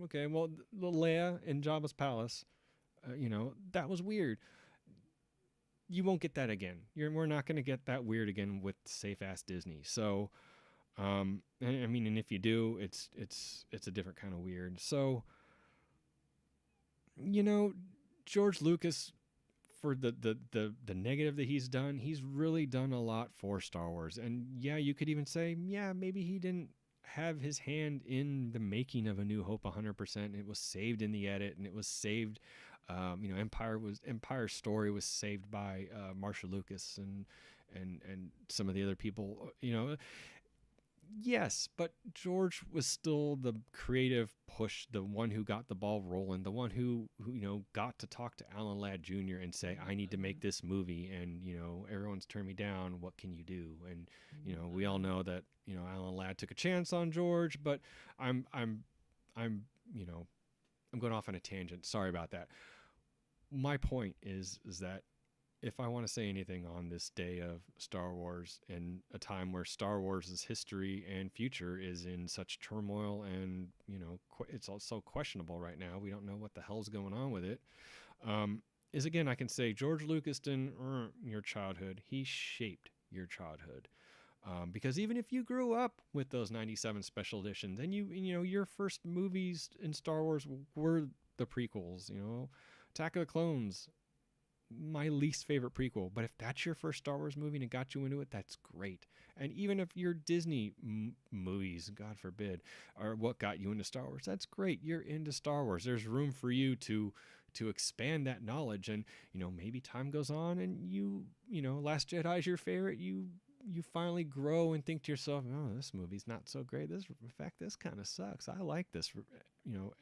Speaker 1: Okay, well, the Leia in Jabba's palace, that was weird. You won't get that again. We're not going to get that weird again with safe-ass Disney. So, and if you do, it's a different kind of weird. So, George Lucas, for the negative that he's done, he's really done a lot for Star Wars. And yeah, you could even say, yeah, maybe he didn't have his hand in the making of A New Hope 100%. It was saved in the edit, and it was saved. Empire's story was saved by Marcia Lucas and some of the other people. Yes, but George was still the creative push, the one who got the ball rolling, the one who got to talk to Alan Ladd Jr. and say, I need to make this movie, and everyone's turned me down. What can you do? And we all know that Alan Ladd took a chance on George, but I'm going off on a tangent. Sorry about that. My point is that if I want to say anything on this day of Star Wars, in a time where Star Wars' history and future is in such turmoil, and it's also questionable right now, we don't know what the hell's going on with it, is again, I can say George Lucas didn't earn your childhood. He shaped your childhood. Because even if you grew up with those 97 special editions, and your first movies in Star Wars were the prequels, Attack of the Clones, my least favorite prequel, but if that's your first Star Wars movie and it got you into it, that's great. And even if your Disney movies, God forbid, are what got you into Star Wars, that's great. You're into Star Wars. There's room for you to expand that knowledge, and maybe time goes on, and Last Jedi is your favorite. You finally grow and think to yourself, oh, this movie's not so great. In fact, this kind of sucks. I like this,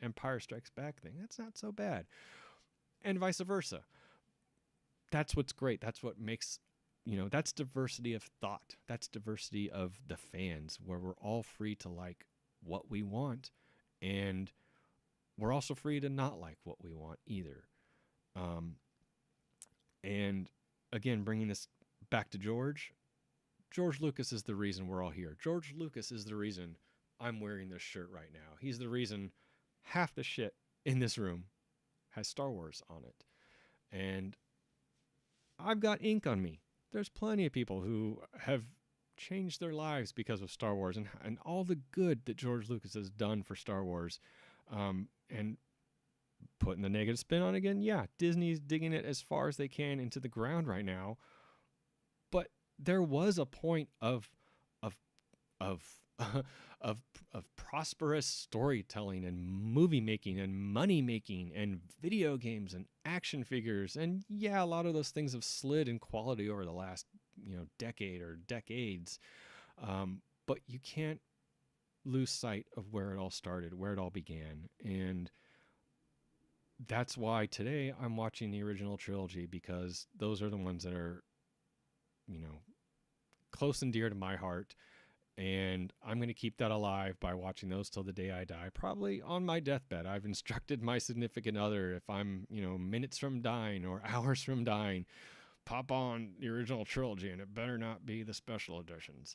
Speaker 1: Empire Strikes Back thing. That's not so bad, and vice versa. That's what's great. That's what makes, that's diversity of thought. That's diversity of the fans, where we're all free to like what we want, and we're also free to not like what we want either. And again, bringing this back to George Lucas is the reason we're all here. George Lucas is the reason I'm wearing this shirt right now. He's the reason half the shit in this room has Star Wars on it. And I've got ink on me. There's plenty of people who have changed their lives because of Star Wars and all the good that George Lucas has done for Star Wars. And putting the negative spin on it again, yeah, Disney's digging it as far as they can into the ground right now. But there was a point of prosperous storytelling and movie making and money making and video games and action figures, and yeah, a lot of those things have slid in quality over the last decade or decades, but you can't lose sight of where it all started, where it all began. And that's why today I'm watching the original trilogy, because those are the ones that are close and dear to my heart. And I'm going to keep that alive by watching those till the day I die, probably on my deathbed. I've instructed my significant other, if I'm, minutes from dying or hours from dying, pop on the original trilogy, and it better not be the special editions.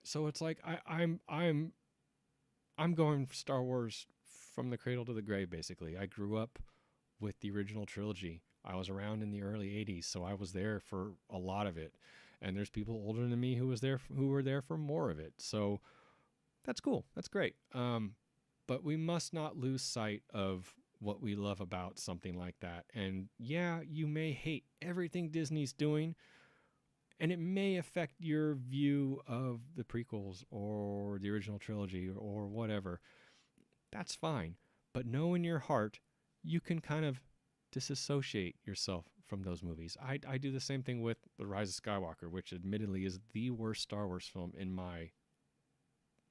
Speaker 1: So it's like I'm going Star Wars from the cradle to the grave, basically. I grew up with the original trilogy. I was around in the early 80s, so I was there for a lot of it. And there's people older than me who were there for more of it. So that's cool. That's great. But we must not lose sight of what we love about something like that. And yeah, you may hate everything Disney's doing, and it may affect your view of the prequels or the original trilogy or whatever. That's fine. But know in your heart, you can kind of disassociate yourself from those movies. I do the same thing with The Rise of Skywalker, which admittedly is the worst Star Wars film in my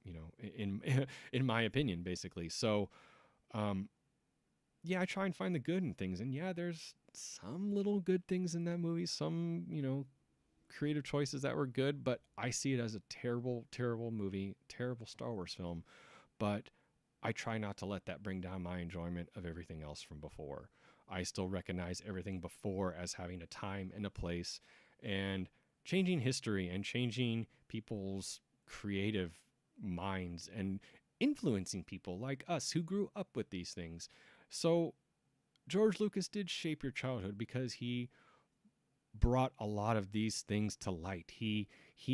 Speaker 1: in my opinion, basically. So yeah, I try and find the good in things, and yeah, there's some little good things in that movie, some creative choices that were good, but I see it as a terrible movie, terrible Star Wars film. But I try not to let that bring down my enjoyment of everything else from before. I still recognize everything before as having a time and a place, and changing history and changing people's creative minds and influencing people like us who grew up with these things. So George Lucas did shape your childhood because he brought a lot of these things to light. He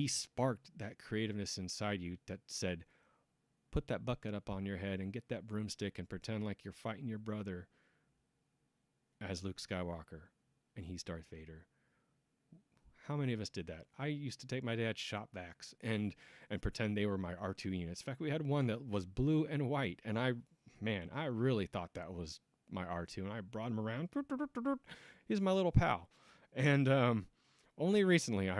Speaker 1: sparked that creativeness inside you that said, put that bucket up on your head and get that broomstick and pretend like you're fighting your brother as Luke Skywalker, and he's Darth Vader. How many of us did that? I used to take my dad's shop vacs and pretend they were my R2 units. In fact, we had one that was blue and white, and I really thought that was my R2, and I brought him around. He's my little pal. And only recently,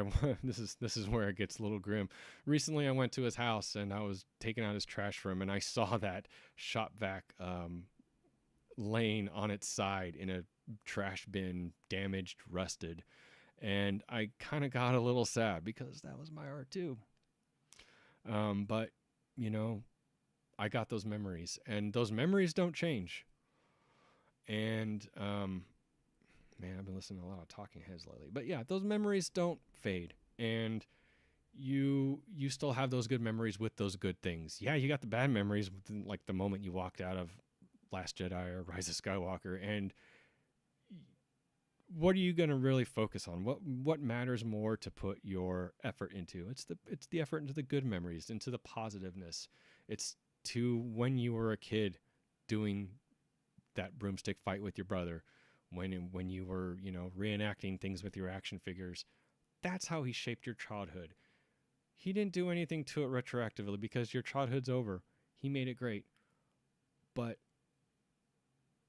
Speaker 1: this is where it gets a little grim. Recently, I went to his house, and I was taking out his trash for him, and I saw that shop vac laying on its side in a trash bin, damaged, rusted. And I kind of got a little sad because that was my R2. But, you know, I got those memories, and those memories don't change. And, man, I've been listening to a lot of Talking Heads lately. But yeah, those memories don't fade. And you still have those good memories with those good things. Yeah, you got the bad memories within, like, the moment you walked out of Last Jedi or Rise of Skywalker. And what are you going to really focus on? What matters more to put your effort into? It's the effort into the good memories, into the positiveness. It's to when you were a kid doing that broomstick fight with your brother, when you were, you know, reenacting things with your action figures. That's how he shaped your childhood. He didn't do anything to it retroactively because your childhood's over. He made it great. But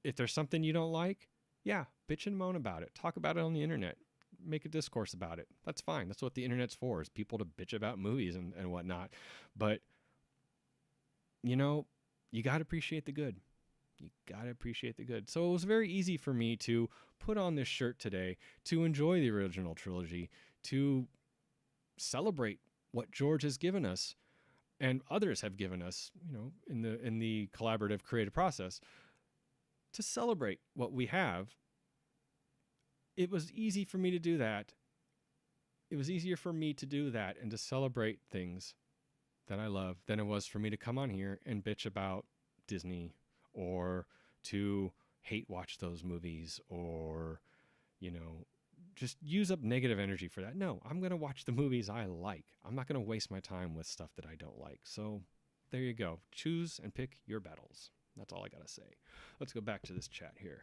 Speaker 1: if there's something you don't like, yeah, bitch and moan about it. Talk about it on the internet. Make a discourse about it. That's fine. That's what the internet's for, is people to bitch about movies and whatnot. But, you know, you got to appreciate the good. You got to appreciate the good. So it was very easy for me to put on this shirt today, to enjoy the original trilogy, to celebrate what George has given us and others have given us, you know, in the collaborative creative process, to celebrate what we have. It was easy for me to do that. It was easier for me to do that and to celebrate things that I love than it was for me to come on here and bitch about Disney, or to hate watch those movies, or, you know, just use up negative energy for that. No, I'm going to watch the movies I like. I'm not going to waste my time with stuff that I don't like. So there you go. Choose and pick your battles. That's all I got to say. Let's go back to this chat here.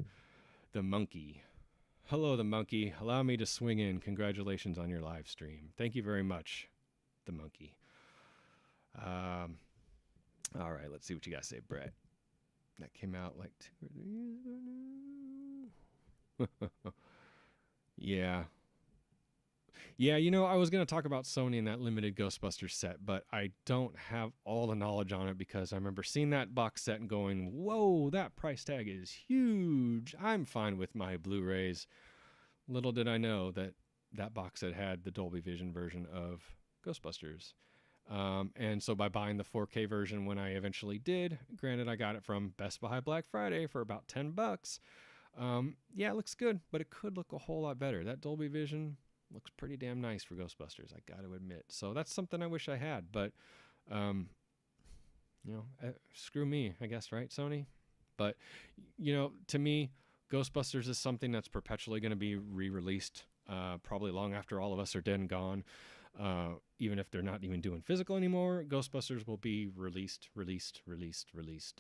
Speaker 1: The Monkey. Hello, The Monkey. Allow me to swing in. Congratulations on your live stream. Thank you very much, The Monkey. All right, let's see what you got to say, Brett. That came out like 2 or 3 years ago. Yeah. Yeah, you know, I was going to talk about Sony and that limited Ghostbusters set, but I don't have all the knowledge on it because I remember seeing that box set and going, whoa, that price tag is huge. I'm fine with my Blu-rays. Little did I know that that box set had the Dolby Vision version of Ghostbusters. And so by buying the 4K version when I eventually did, granted I got it from Best Buy Black Friday for about $10. Yeah, it looks good, but it could look a whole lot better. That Dolby Vision looks pretty damn nice for Ghostbusters, I got to admit. So that's something I wish I had, but, you know, screw me, I guess, right, Sony? But, you know, to me, Ghostbusters is something that's perpetually going to be re-released, probably long after all of us are dead and gone. Even if they're not even doing physical anymore, Ghostbusters will be released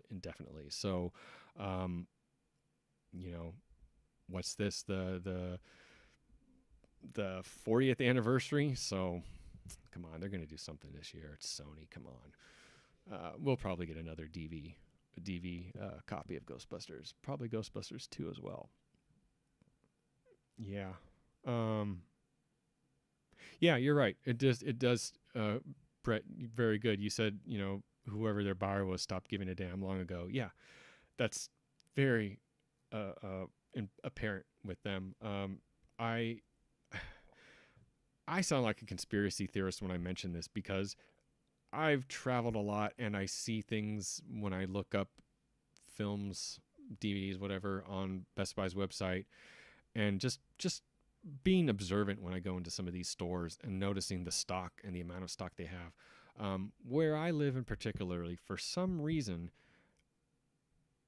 Speaker 1: indefinitely. So, you know, what's this? The 40th anniversary. So come on, they're going to do something this year. It's Sony. Come on. We'll probably get another DV copy of Ghostbusters. Probably Ghostbusters 2 as well. Yeah. Yeah, you're right. It does, Brett, very good. You said, you know, whoever their buyer was stopped giving a damn long ago. Yeah, that's very apparent with them. I sound like a conspiracy theorist when I mention this because I've traveled a lot and I see things when I look up films, DVDs, whatever, on Best Buy's website, and just being observant when I go into some of these stores and noticing the stock and the amount of stock they have. Where I live in particularly, for some reason,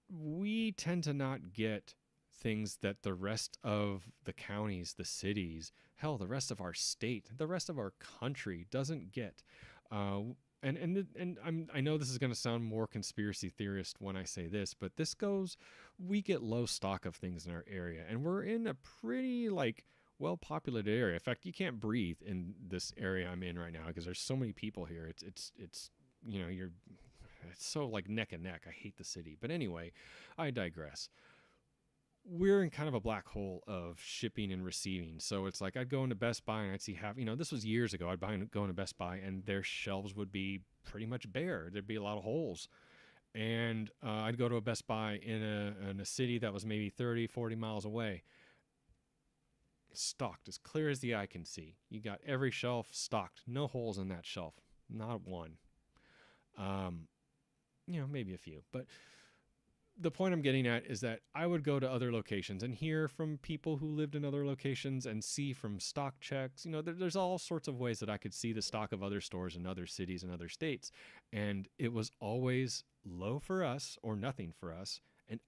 Speaker 1: we tend to not get things that the rest of the counties, the cities, hell, the rest of our state, the rest of our country doesn't get. I know this is going to sound more conspiracy theorist when I say this, but this goes, we get low stock of things in our area, and we're in a pretty, like, well populated area. In fact, you can't breathe in this area I'm in right now because there's so many people here. It's you know, you're it's so like neck and neck. I hate the city. But anyway, I digress. We're in kind of a black hole of shipping and receiving. So it's like I'd go into Best Buy and I'd see half, this was years ago. Go into Best Buy and their shelves would be pretty much bare. There'd be a lot of holes. And I'd go to a Best Buy in a city that was maybe 30, 40 miles away, stocked as clear as the eye can see. You got every shelf stocked, no holes in that shelf, not one. Um, maybe a few, but the point I'm getting at is that I would go to other locations and hear from people who lived in other locations and see from stock checks. There's all sorts of ways that I could see the stock of other stores in other cities and other states. And it was always low for us or nothing for us and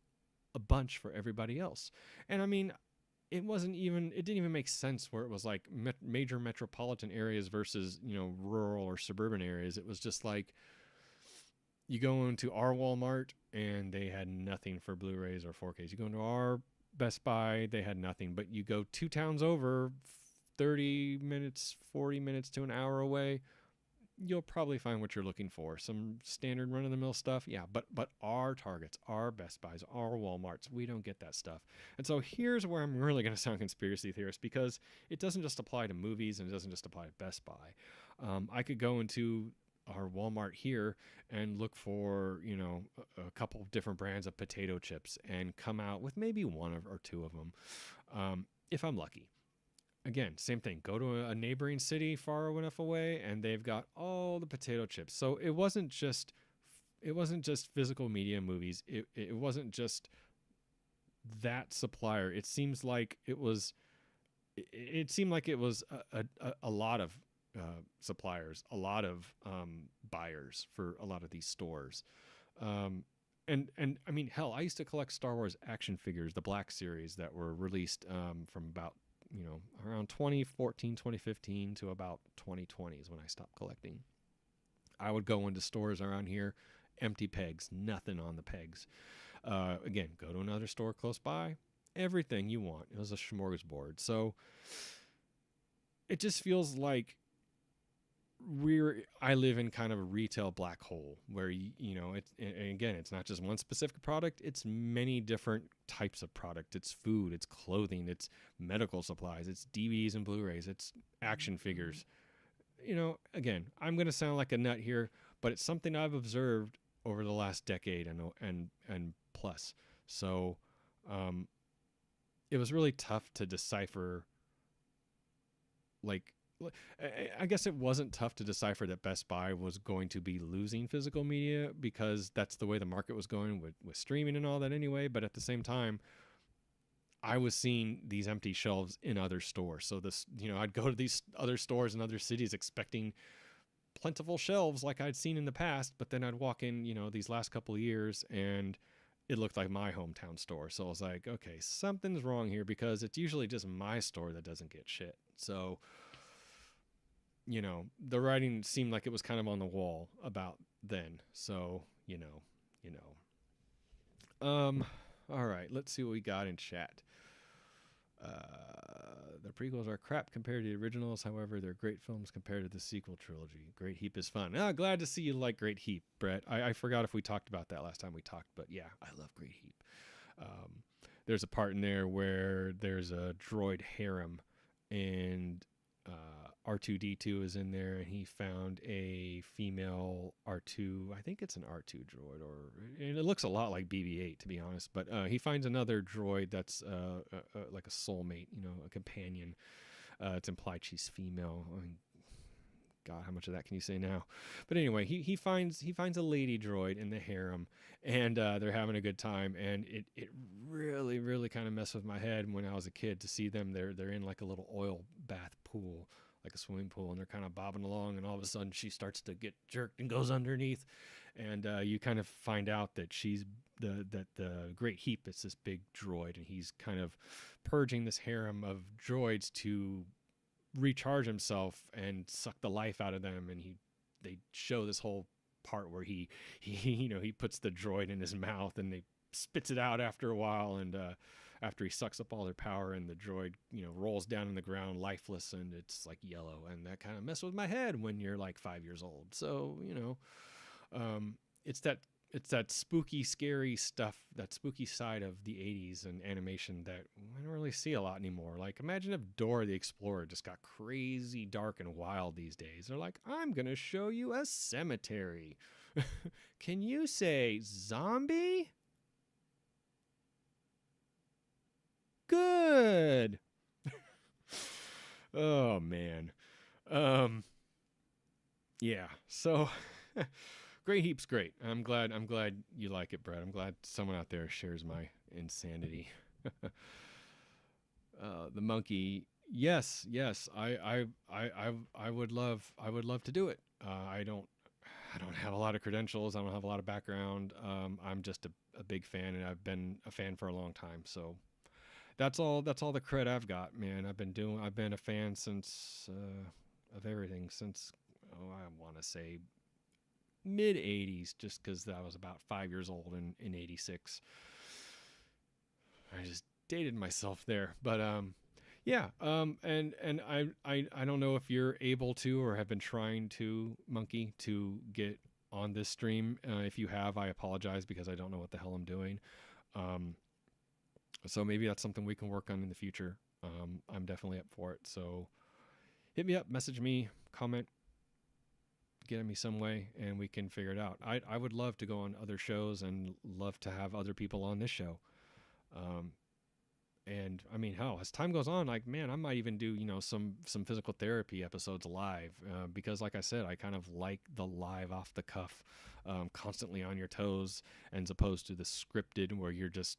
Speaker 1: a bunch for everybody else. And I mean, it didn't even make sense where it was like major metropolitan areas versus, rural or suburban areas. It was just like, you go into our Walmart and they had nothing for Blu-rays or 4Ks. You go into our Best Buy, they had nothing. But you go 2 towns over, 30 minutes, 40 minutes to an hour away, you'll probably find what you're looking for. Some standard run-of-the-mill stuff, yeah. But our Targets, our Best Buys, our Walmarts, we don't get that stuff. And so here's where I'm really going to sound conspiracy theorist, because it doesn't just apply to movies and it doesn't just apply to Best Buy. I could go into our Walmart here and look for, a couple of different brands of potato chips and come out with maybe one or two of them, if I'm lucky. Again, same thing. Go to a neighboring city far enough away and they've got all the potato chips. So it wasn't just physical media movies. It wasn't just that supplier. It seemed like it was a lot of suppliers, a lot of buyers for a lot of these stores. And I mean, hell, I used to collect Star Wars action figures, the Black Series that were released from about, around 2014, 2015 to about 2020 is when I stopped collecting. I would go into stores around here, empty pegs, nothing on the pegs. Again, go to another store close by, everything you want. It was a smorgasbord. So it just feels like I live in kind of a retail black hole where, it's not just one specific product. It's many different types of product. It's food, it's clothing, it's medical supplies, it's DVDs and Blu-rays, it's action figures. Again, I'm going to sound like a nut here, but it's something I've observed over the last decade and plus. So, it was really tough to decipher, I guess it wasn't tough to decipher that Best Buy was going to be losing physical media because that's the way the market was going with streaming and all that anyway. But at the same time, I was seeing these empty shelves in other stores. So I'd go to these other stores in other cities expecting plentiful shelves like I'd seen in the past. But then I'd walk in, these last couple of years and it looked like my hometown store. So I was like, okay, something's wrong here because it's usually just my store that doesn't get shit. So the writing seemed like it was kind of on the wall about then. So, all right, let's see what we got in chat. The prequels are crap compared to the originals. However, they're great films compared to the sequel trilogy. Great Heap is fun. Glad to see you like Great Heap, Brett. I forgot if we talked about that last time we talked, but yeah, I love Great Heap. There's a part in there where there's a droid harem and R2-D2 is in there, and he found a female R2. I think it's an R2 droid, and it looks a lot like BB-8, to be honest. But he finds another droid that's like a soulmate, a companion. It's implied she's female. I mean, God, how much of that can you say now? But anyway, he finds a lady droid in the harem, and they're having a good time. And it really, really kind of messed with my head when I was a kid to see them. They're in like a little oil bath pool, like a swimming pool, and they're kind of bobbing along, and all of a sudden she starts to get jerked and goes underneath, and you kind of find out that the Great Heap is this big droid, and he's kind of purging this harem of droids to recharge himself and suck the life out of them. And they show this whole part where he puts the droid in his mouth and they spits it out after a while, and after he sucks up all their power and the droid, rolls down on the ground lifeless and it's like yellow, and that kind of messed with my head when you're like 5 years old. So it's that spooky, scary stuff, that spooky side of the 80s and animation that I don't really see a lot anymore. Like, imagine if Dora the Explorer just got crazy dark and wild these days. They're like, I'm going to show you a cemetery. Can you say zombie? Good. Oh, man. Yeah, so... Great Heap's great. I'm glad you like it, Brett. I'm glad someone out there shares my insanity. The monkey, yes. I would love to do it. I don't have a lot of credentials. I don't have a lot of background. I'm just a big fan, and I've been a fan for a long time. So that's all the cred I've got, man. I've been a fan since of everything since I want to say mid 80s, just because I was about 5 years old in 86. I just dated myself there, but yeah. And I don't know if you're able to or have been trying to, Monkey, to get on this stream. If you have, I apologize because I don't know what the hell I'm doing. So maybe that's something we can work on in the future. I'm definitely up for it. So hit me up, message me, comment, get at me some way, and we can figure it out. I would love to go on other shows and love to have other people on this show. And I mean, hell, as time goes on, like, man, I might even do, some physical therapy episodes live, because like I said, I kind of like the live off the cuff, constantly on your toes, as opposed to the scripted where you're just,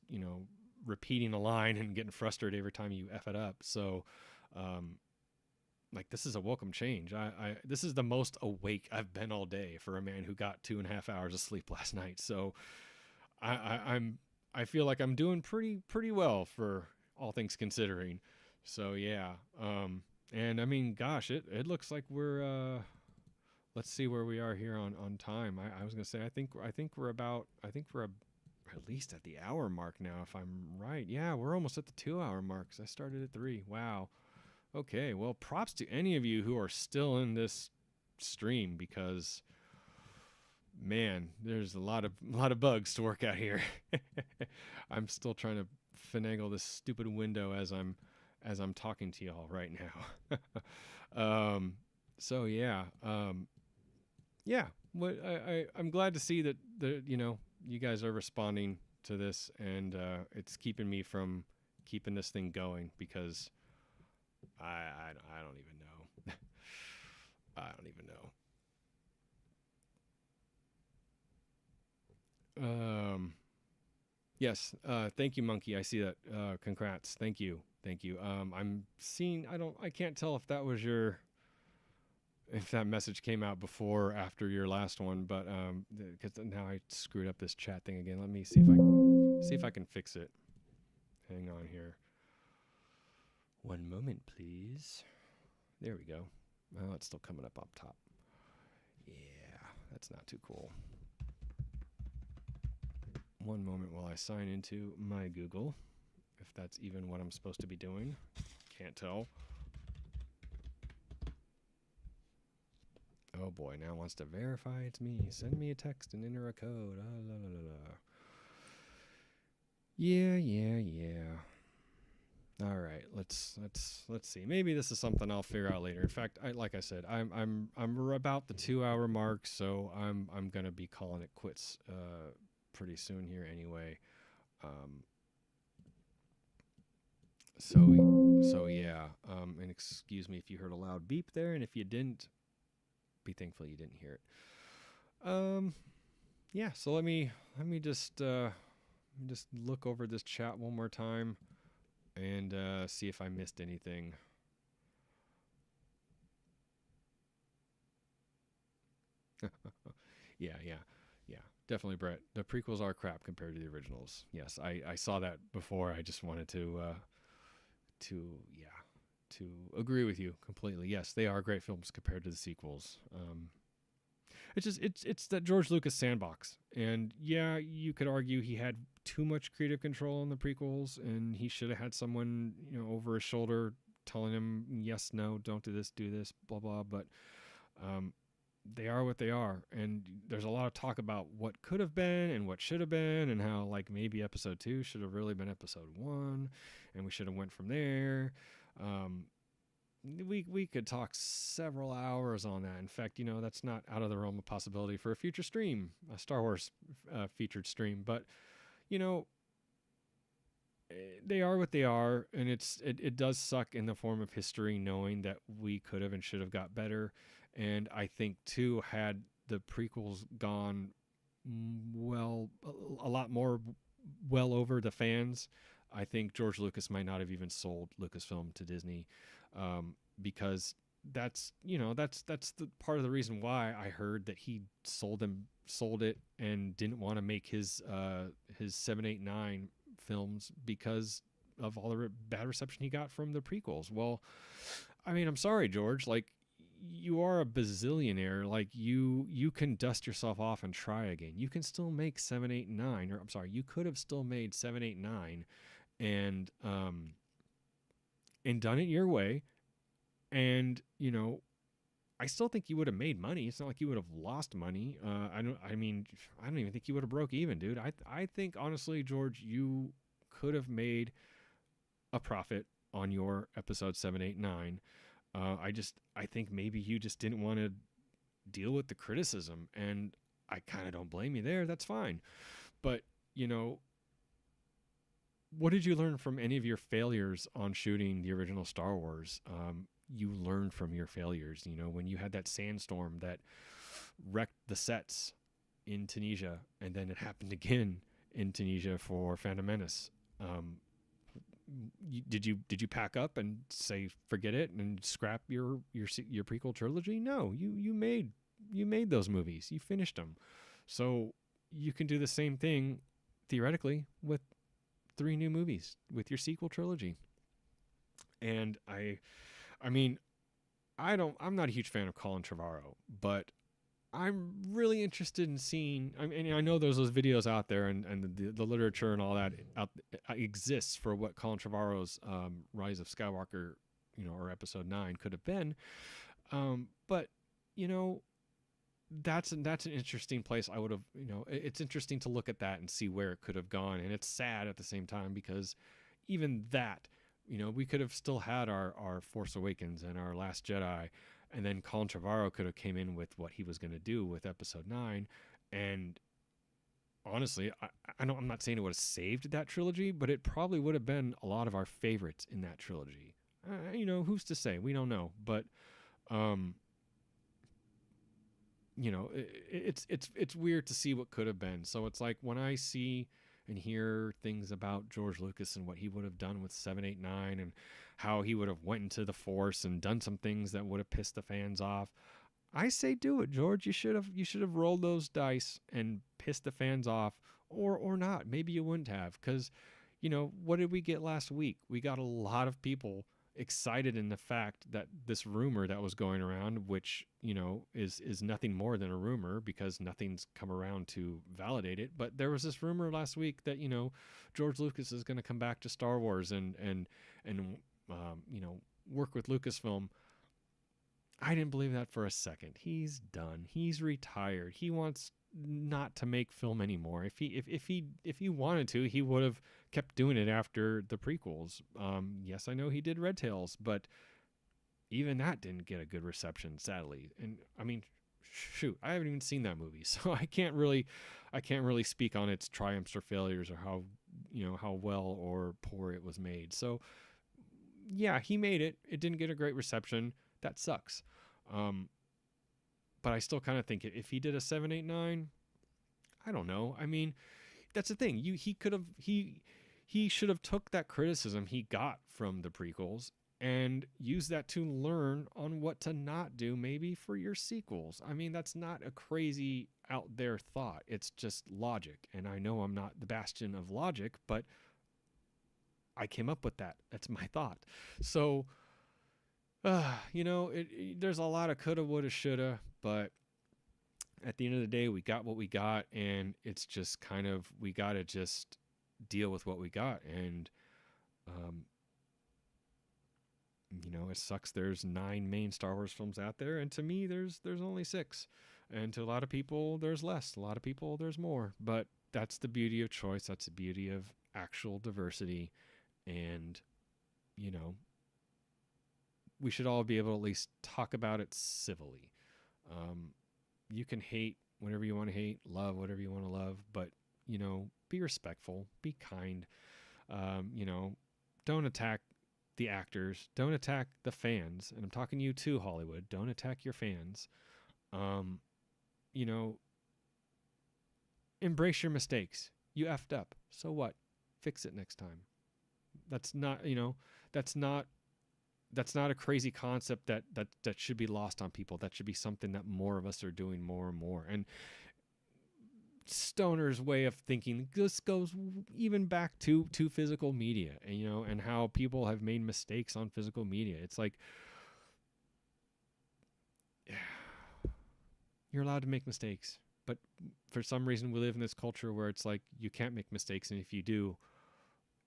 Speaker 1: repeating a line and getting frustrated every time you F it up. So, like, this is a welcome change. This is the most awake I've been all day for a man who got 2.5 hours of sleep last night. So I feel like I'm doing pretty well for all things considering. So yeah. And I mean, gosh, it looks like we're, let's see where we are here on time. I was going to say, I think we're at least at the hour mark now, if I'm right. Yeah, we're almost at the 2 hour mark. 'Cause I started at 3. Wow. Okay, well, props to any of you who are still in this stream, because, man, there's a lot of bugs to work out here. I'm still trying to finagle this stupid window as I'm talking to y'all right now. So yeah, yeah. What I'm glad to see that you guys are responding to this, and it's keeping me from keeping this thing going, because I don't even know. I don't even know. Yes. Thank you, Monkey. I see that. Congrats. Thank you. I'm seeing. I can't tell if if that message came out before or after your last one, but because now I screwed up this chat thing again. Let me see if I can fix it. Hang on here. One moment, please. There we go. Well, it's still coming up top. Yeah, that's not too cool. One moment while I sign into my Google, if that's even what I'm supposed to be doing. Can't tell. Oh boy, now it wants to verify it's me. Send me a text and enter a code. Yeah. All right, let's see. Maybe this is something I'll figure out later. In fact, like I said, I'm about the 2 hour mark, so I'm gonna be calling it quits pretty soon here anyway. So yeah. And excuse me if you heard a loud beep there, and if you didn't, be thankful you didn't hear it. Yeah. So let me just look over this chat one more time and see if I missed anything. Yeah. Definitely, Brett. The prequels are crap compared to the originals. Yes, I saw that before. I just wanted to agree with you completely. Yes, they are great films compared to the sequels. It's that George Lucas sandbox. And yeah, you could argue he had too much creative control in the prequels, and he should have had someone, over his shoulder telling him yes, no, don't do this, blah blah. But um, they are what they are, and there's a lot of talk about what could have been and what should have been, and how like maybe episode 2 should have really been episode 1, and we should have went from there. Um, we could talk several hours on that. In fact, that's not out of the realm of possibility for a future stream, a Star Wars featured stream. But you know, they are what they are, and it does suck in the form of history, knowing that we could have and should have got better. And I think too, had the prequels gone well, a lot more well over the fans, I think George Lucas might not have even sold Lucasfilm to Disney, because that's the part of the reason why I heard that he sold it and didn't want to make his 7, 8, 9 films because of all the bad reception he got from the prequels. Well, I mean, I'm sorry, George. Like, you are a bazillionaire. Like, you can dust yourself off and try again. You can still make 7, 8, 9. Or I'm sorry, you could have still made 7, 8, 9, and done it your way. And I still think you would have made money. It's not like you would have lost money. I don't even think you would have broke even, dude. I think honestly, George, you could have made a profit on your episode 7, 8, 9. I think maybe you just didn't want to deal with the criticism, and I kind of don't blame you there. That's fine. But, what did you learn from any of your failures on shooting the original Star Wars? You learned from your failures. When you had that sandstorm that wrecked the sets in Tunisia, and then it happened again in Tunisia for Phantom Menace. Did you pack up and say forget it and scrap your prequel trilogy? No, you made those movies. You finished them, so you can do the same thing theoretically with 3 new movies with your sequel trilogy. And I'm not a huge fan of Colin Trevorrow, but I'm really interested in seeing. I know there's those videos out there, and the literature and all that exists for what Colin Trevorrow's Rise of Skywalker, or Episode 9 could have been. But that's an interesting place. I would have, it's interesting to look at that and see where it could have gone, and it's sad at the same time because even that. We could have still had our Force Awakens and our Last Jedi, and then Colin Trevorrow could have came in with what he was going to do with Episode 9. And honestly, I'm not saying it would have saved that trilogy, but it probably would have been a lot of our favorites in that trilogy. Who's to say? We don't know. But, it's weird to see what could have been. So it's like when I see and hear things about George Lucas and what he would have done with 7, 8, 9, and how he would have went into the Force and done some things that would have pissed the fans off. I say do it, George. You should have rolled those dice and pissed the fans off, or not. Maybe you wouldn't have, because what did we get last week? We got a lot of people excited in the fact that this rumor that was going around, which is nothing more than a rumor because nothing's come around to validate it, but there was this rumor last week that George Lucas is going to come back to Star Wars and work with Lucasfilm. I didn't believe that for a second. He's done. He's retired. He wants not to make film anymore. If he wanted to, he would have kept doing it after the prequels. Yes, I know he did Red Tails, but even that didn't get a good reception, sadly. And I mean, shoot, I haven't even seen that movie, so I can't really speak on its triumphs or failures or how well or poor it was made. So yeah, he made it. It didn't get a great reception. That sucks. But I still kind of think if he did a 7, 8, 9, I don't know. I mean, that's the thing. He should have took that criticism he got from the prequels and used that to learn on what to not do maybe for your sequels. I mean, that's not a crazy out there thought. It's just logic. And I know I'm not the bastion of logic, but I came up with that. That's my thought. So, there's a lot of coulda, woulda, shoulda, but At the end of the day, we got what we got, and it's just kind of, we got to just deal with what we got. And, um, it sucks. There's 9 main Star Wars films out there, and to me, there's only 6, and to a lot of people, there's less. A lot of people, there's more. But that's the beauty of choice. That's the beauty of actual diversity, and you know, we should all be able to at least talk about it civilly. You can hate whatever you want to hate, love whatever you want to love, but be respectful, be kind. Don't attack the actors, don't attack the fans, and I'm talking to you too, Hollywood. Don't attack your fans. Um, you know, Embrace your mistakes. You effed up. So what? Fix it next time. That's not, that's not a crazy concept that should be lost on people. That should be something that more of us are doing more and more. And Stoner's way of thinking, this goes even back to physical media, and how people have made mistakes on physical media. It's like, you're allowed to make mistakes, but for some reason we live in this culture where it's like you can't make mistakes, and if you do,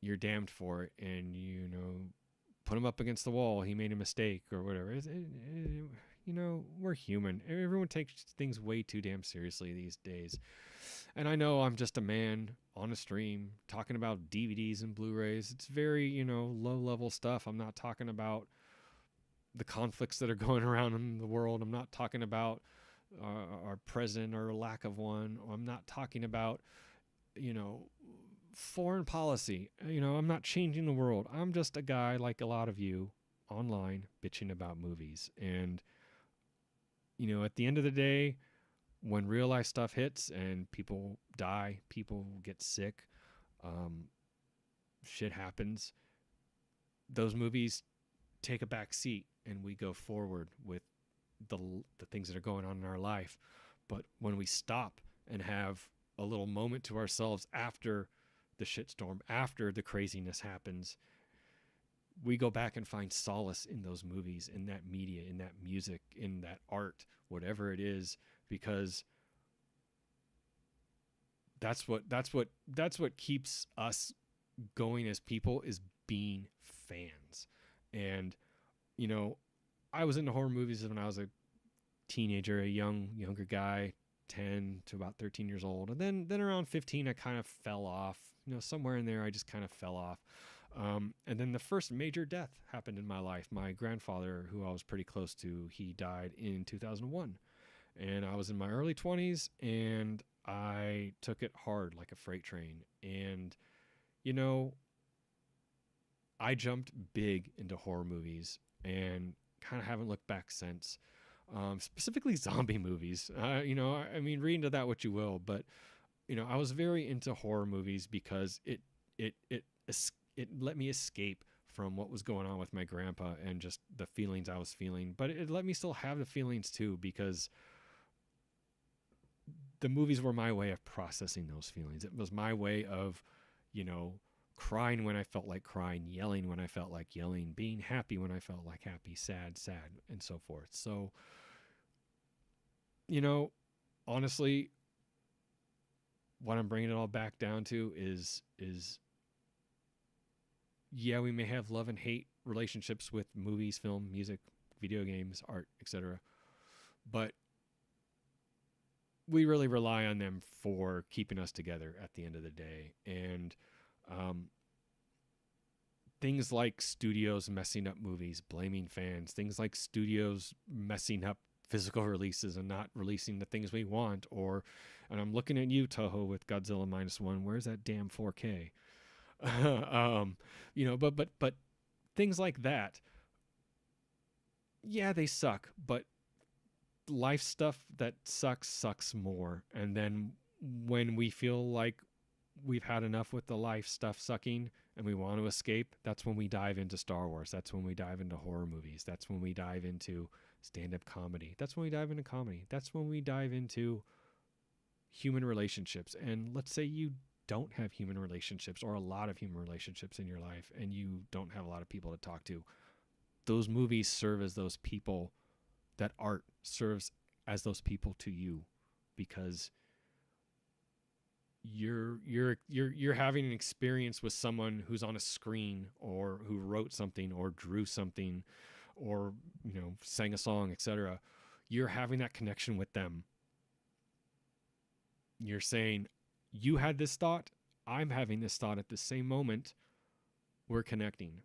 Speaker 1: you're damned for it. And put him up against the wall, he made a mistake or whatever. We're human. Everyone takes things way too damn seriously these days. And I know I'm just a man on a stream talking about DVDs and Blu-rays. It's very, low level stuff. I'm not talking about the conflicts that are going around in the world. I'm not talking about our president or lack of one. I'm not talking about, foreign policy. I'm not changing the world. I'm just a guy like a lot of you online bitching about movies. And, at the end of the day, when real life stuff hits and people die, people get sick, shit happens, those movies take a back seat and we go forward with the things that are going on in our life. But when we stop and have a little moment to ourselves after the shitstorm, after the craziness happens, we go back and find solace in those movies, in that media, in that music, in that art, whatever it is, because that's what keeps us going as people, is being fans. And I was into horror movies when I was a teenager, a younger guy, 10 to about 13 years old. And then around 15, I kind of fell off. Somewhere in there, I just kind of fell off. And then the first major death happened in my life. My grandfather, who I was pretty close to, he died in 2001. And I was in my early 20s, and I took it hard like a freight train. And, I jumped big into horror movies and kind of haven't looked back since. Specifically zombie movies. Read into that what you will, but I was very into horror movies because it let me escape from what was going on with my grandpa and just the feelings I was feeling. But it let me still have the feelings too, because the movies were my way of processing those feelings. It was my way of, crying when I felt like crying, yelling when I felt like yelling, being happy when I felt like happy, sad, and so forth. So, honestly, what I'm bringing it all back down to is yeah, we may have love and hate relationships with movies, film, music, video games, art, etc. But we really rely on them for keeping us together at the end of the day. And things like studios messing up movies, blaming fans, things like studios messing up physical releases and not releasing the things we want, and I'm looking at you, Toho, with Godzilla -1. Where's that damn 4K? But things like that, yeah, they suck, but life stuff that sucks more. And then when we feel like we've had enough with the life stuff sucking and we want to escape, that's when we dive into Star Wars. That's when we dive into horror movies. That's when we dive into stand-up comedy. That's when we dive into comedy. That's when we dive into human relationships. And let's say you don't have human relationships or a lot of human relationships in your life, and you don't have a lot of people to talk to. Those movies serve as those people. That art serves as those people to you. because you're having an experience with someone who's on a screen, or who wrote something or drew something, or sang a song, etc. You're having that connection with them. You're saying, you had this thought, I'm having this thought at the same moment, we're connecting.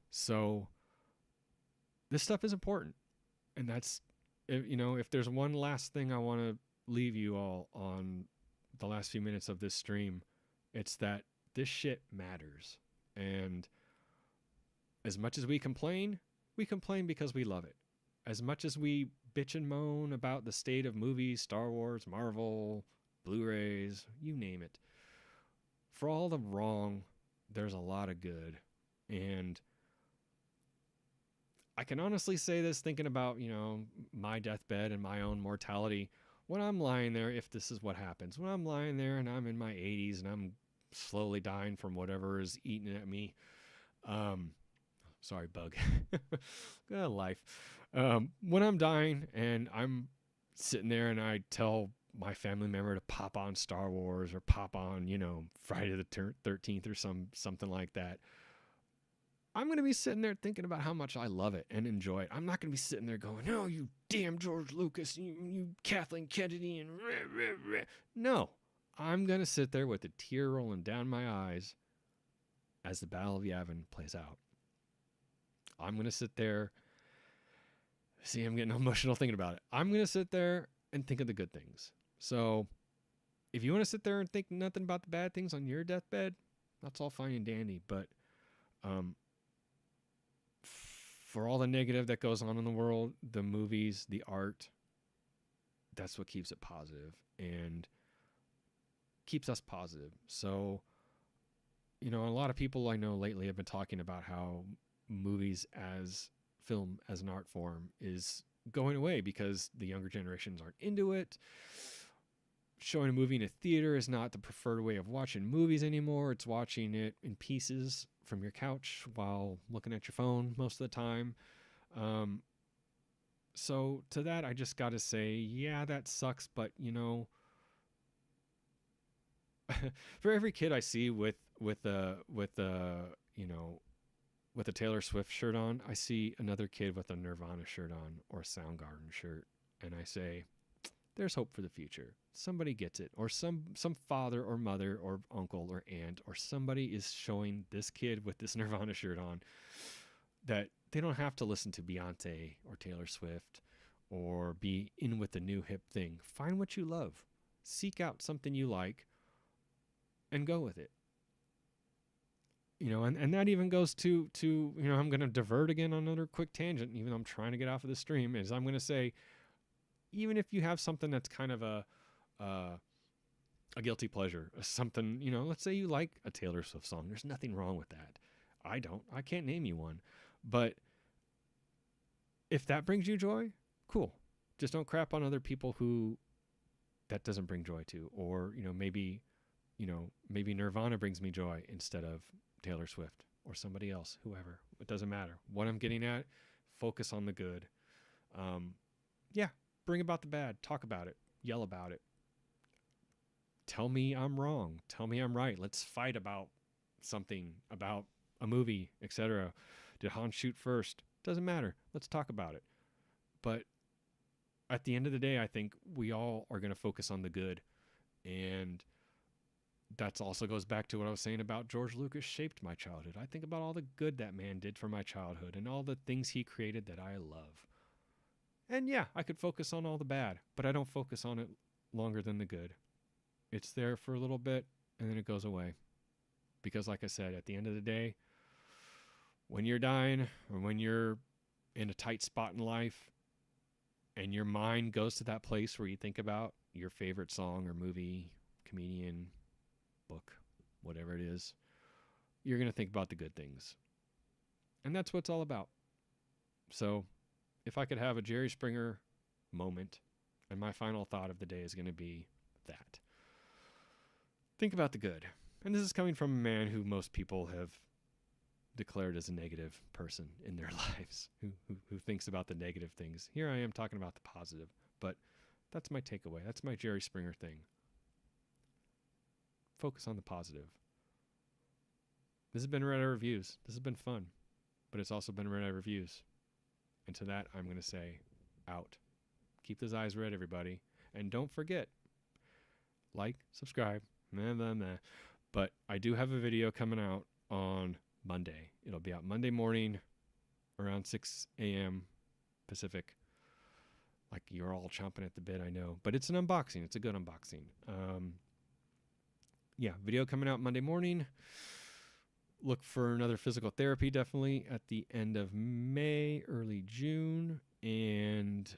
Speaker 1: So this stuff is important. And that's, if there's one last thing I want to leave you all on the last few minutes of this stream, it's that this shit matters. And as much as we complain because we love it. As much as we bitch and moan about the state of movies, Star Wars, Marvel, Blu-rays, you name it, for all the wrong, there's a lot of good. And I can honestly say this, thinking about, my deathbed and my own mortality. When I'm lying there, if this is what happens, when I'm lying there and I'm in my 80s and I'm slowly dying from whatever is eating at me, sorry, bug, life. When I'm dying and I'm sitting there and I tell my family member to pop on Star Wars, or pop on, Friday the 13th or something like that, I'm going to be sitting there thinking about how much I love it and enjoy it. I'm not going to be sitting there going, "Oh, you damn George Lucas, you Kathleen Kennedy," and rah, rah, rah. No, I'm going to sit there with a tear rolling down my eyes as the Battle of Yavin plays out. I'm going to sit there. See, I'm getting emotional thinking about it. I'm going to sit there and think of the good things. So if you want to sit there and think nothing about the bad things on your deathbed, that's all fine and dandy. But for all the negative that goes on in the world, the movies, the art, that's what keeps it positive and keeps us positive. So, a lot of people I know lately have been talking about how movies as film, as an art form, is going away because the younger generations aren't into it. Showing a movie in a theater is not the preferred way of watching movies anymore. It's watching it in pieces from your couch while looking at your phone most of the time. So to that, I just got to say, yeah, that sucks. But, for every kid I see with a Taylor Swift shirt on, I see another kid with a Nirvana shirt on, or a Soundgarden shirt. And I say, there's hope for the future. Somebody gets it, or some father or mother or uncle or aunt or somebody is showing this kid with this Nirvana shirt on that they don't have to listen to Beyonce or Taylor Swift or be in with the new hip thing. Find what you love. Seek out something you like and go with it. And that even goes to I'm going to divert again on another quick tangent, even though I'm trying to get off of the stream, is I'm going to say, even if you have something that's kind of a guilty pleasure, something, let's say you like a Taylor Swift song. There's nothing wrong with that. I can't name you one. But if that brings you joy, cool. Just don't crap on other people who that doesn't bring joy to. Or, maybe Nirvana brings me joy instead of Taylor Swift or somebody else, whoever. It doesn't matter. What I'm getting at, focus on the good. Bring about the bad. Talk about it. Yell about it. Tell me I'm wrong. Tell me I'm right. Let's fight about something, about a movie, etc. Did Han shoot first? Doesn't matter. Let's talk about it. But at the end of the day, I think we all are going to focus on the good. And that also goes back to what I was saying about George Lucas shaped my childhood. I think about all the good that man did for my childhood and all the things he created that I love. And yeah, I could focus on all the bad, but I don't focus on it longer than the good. It's there for a little bit, and then it goes away. Because like I said, at the end of the day, when you're dying, or when you're in a tight spot in life, and your mind goes to that place where you think about your favorite song or movie, comedian, book, whatever it is, you're going to think about the good things. And that's what it's all about. So if I could have a Jerry Springer moment, and my final thought of the day is going to be that. Think about the good. And this is coming from a man who most people have declared as a negative person in their lives, who thinks about the negative things. Here I am talking about the positive. But That's my takeaway. That's my Jerry Springer thing. Focus on the positive. This has been Red Eye Reviews. This has been fun, but it's also been Red Eye Reviews. And to that, I'm going to say, out. Keep those eyes red, everybody. And don't forget, like, subscribe, But I do have a video coming out on Monday. It'll be out Monday morning around 6 a.m. Pacific. Like, you're all chomping at the bit, I know. But it's an unboxing. It's a good unboxing. Yeah, video coming out Monday morning. Look for another physical therapy definitely at the end of May, early June. And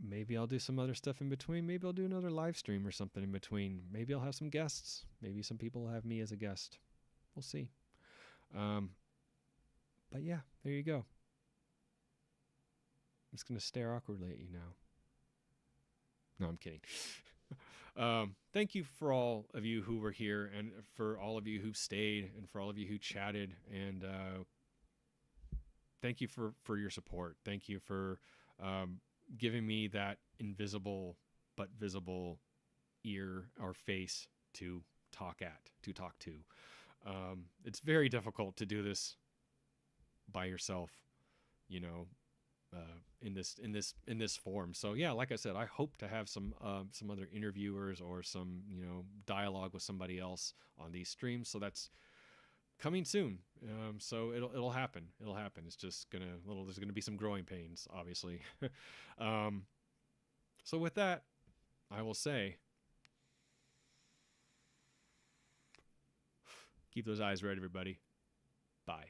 Speaker 1: maybe I'll do some other stuff in between. Maybe I'll do another live stream or something in between. Maybe I'll have some guests. Maybe some people will have me as a guest. We'll see. But yeah, there you go. I'm just going to stare awkwardly at you now. No, I'm kidding. Thank you for all of you who were here, and for all of you who stayed, and for all of you who chatted, and thank you for your support. Thank you for giving me that invisible but visible ear or face to talk to. It's very difficult to do this by yourself, you know, in this form. So yeah, like I said, I hope to have some other interviewers or some, you know, dialogue with somebody else on these streams. So that's coming soon. So it'll happen. It'll happen. It's just there's gonna be some growing pains, obviously. So with that, I will say, keep those eyes red, everybody. Bye.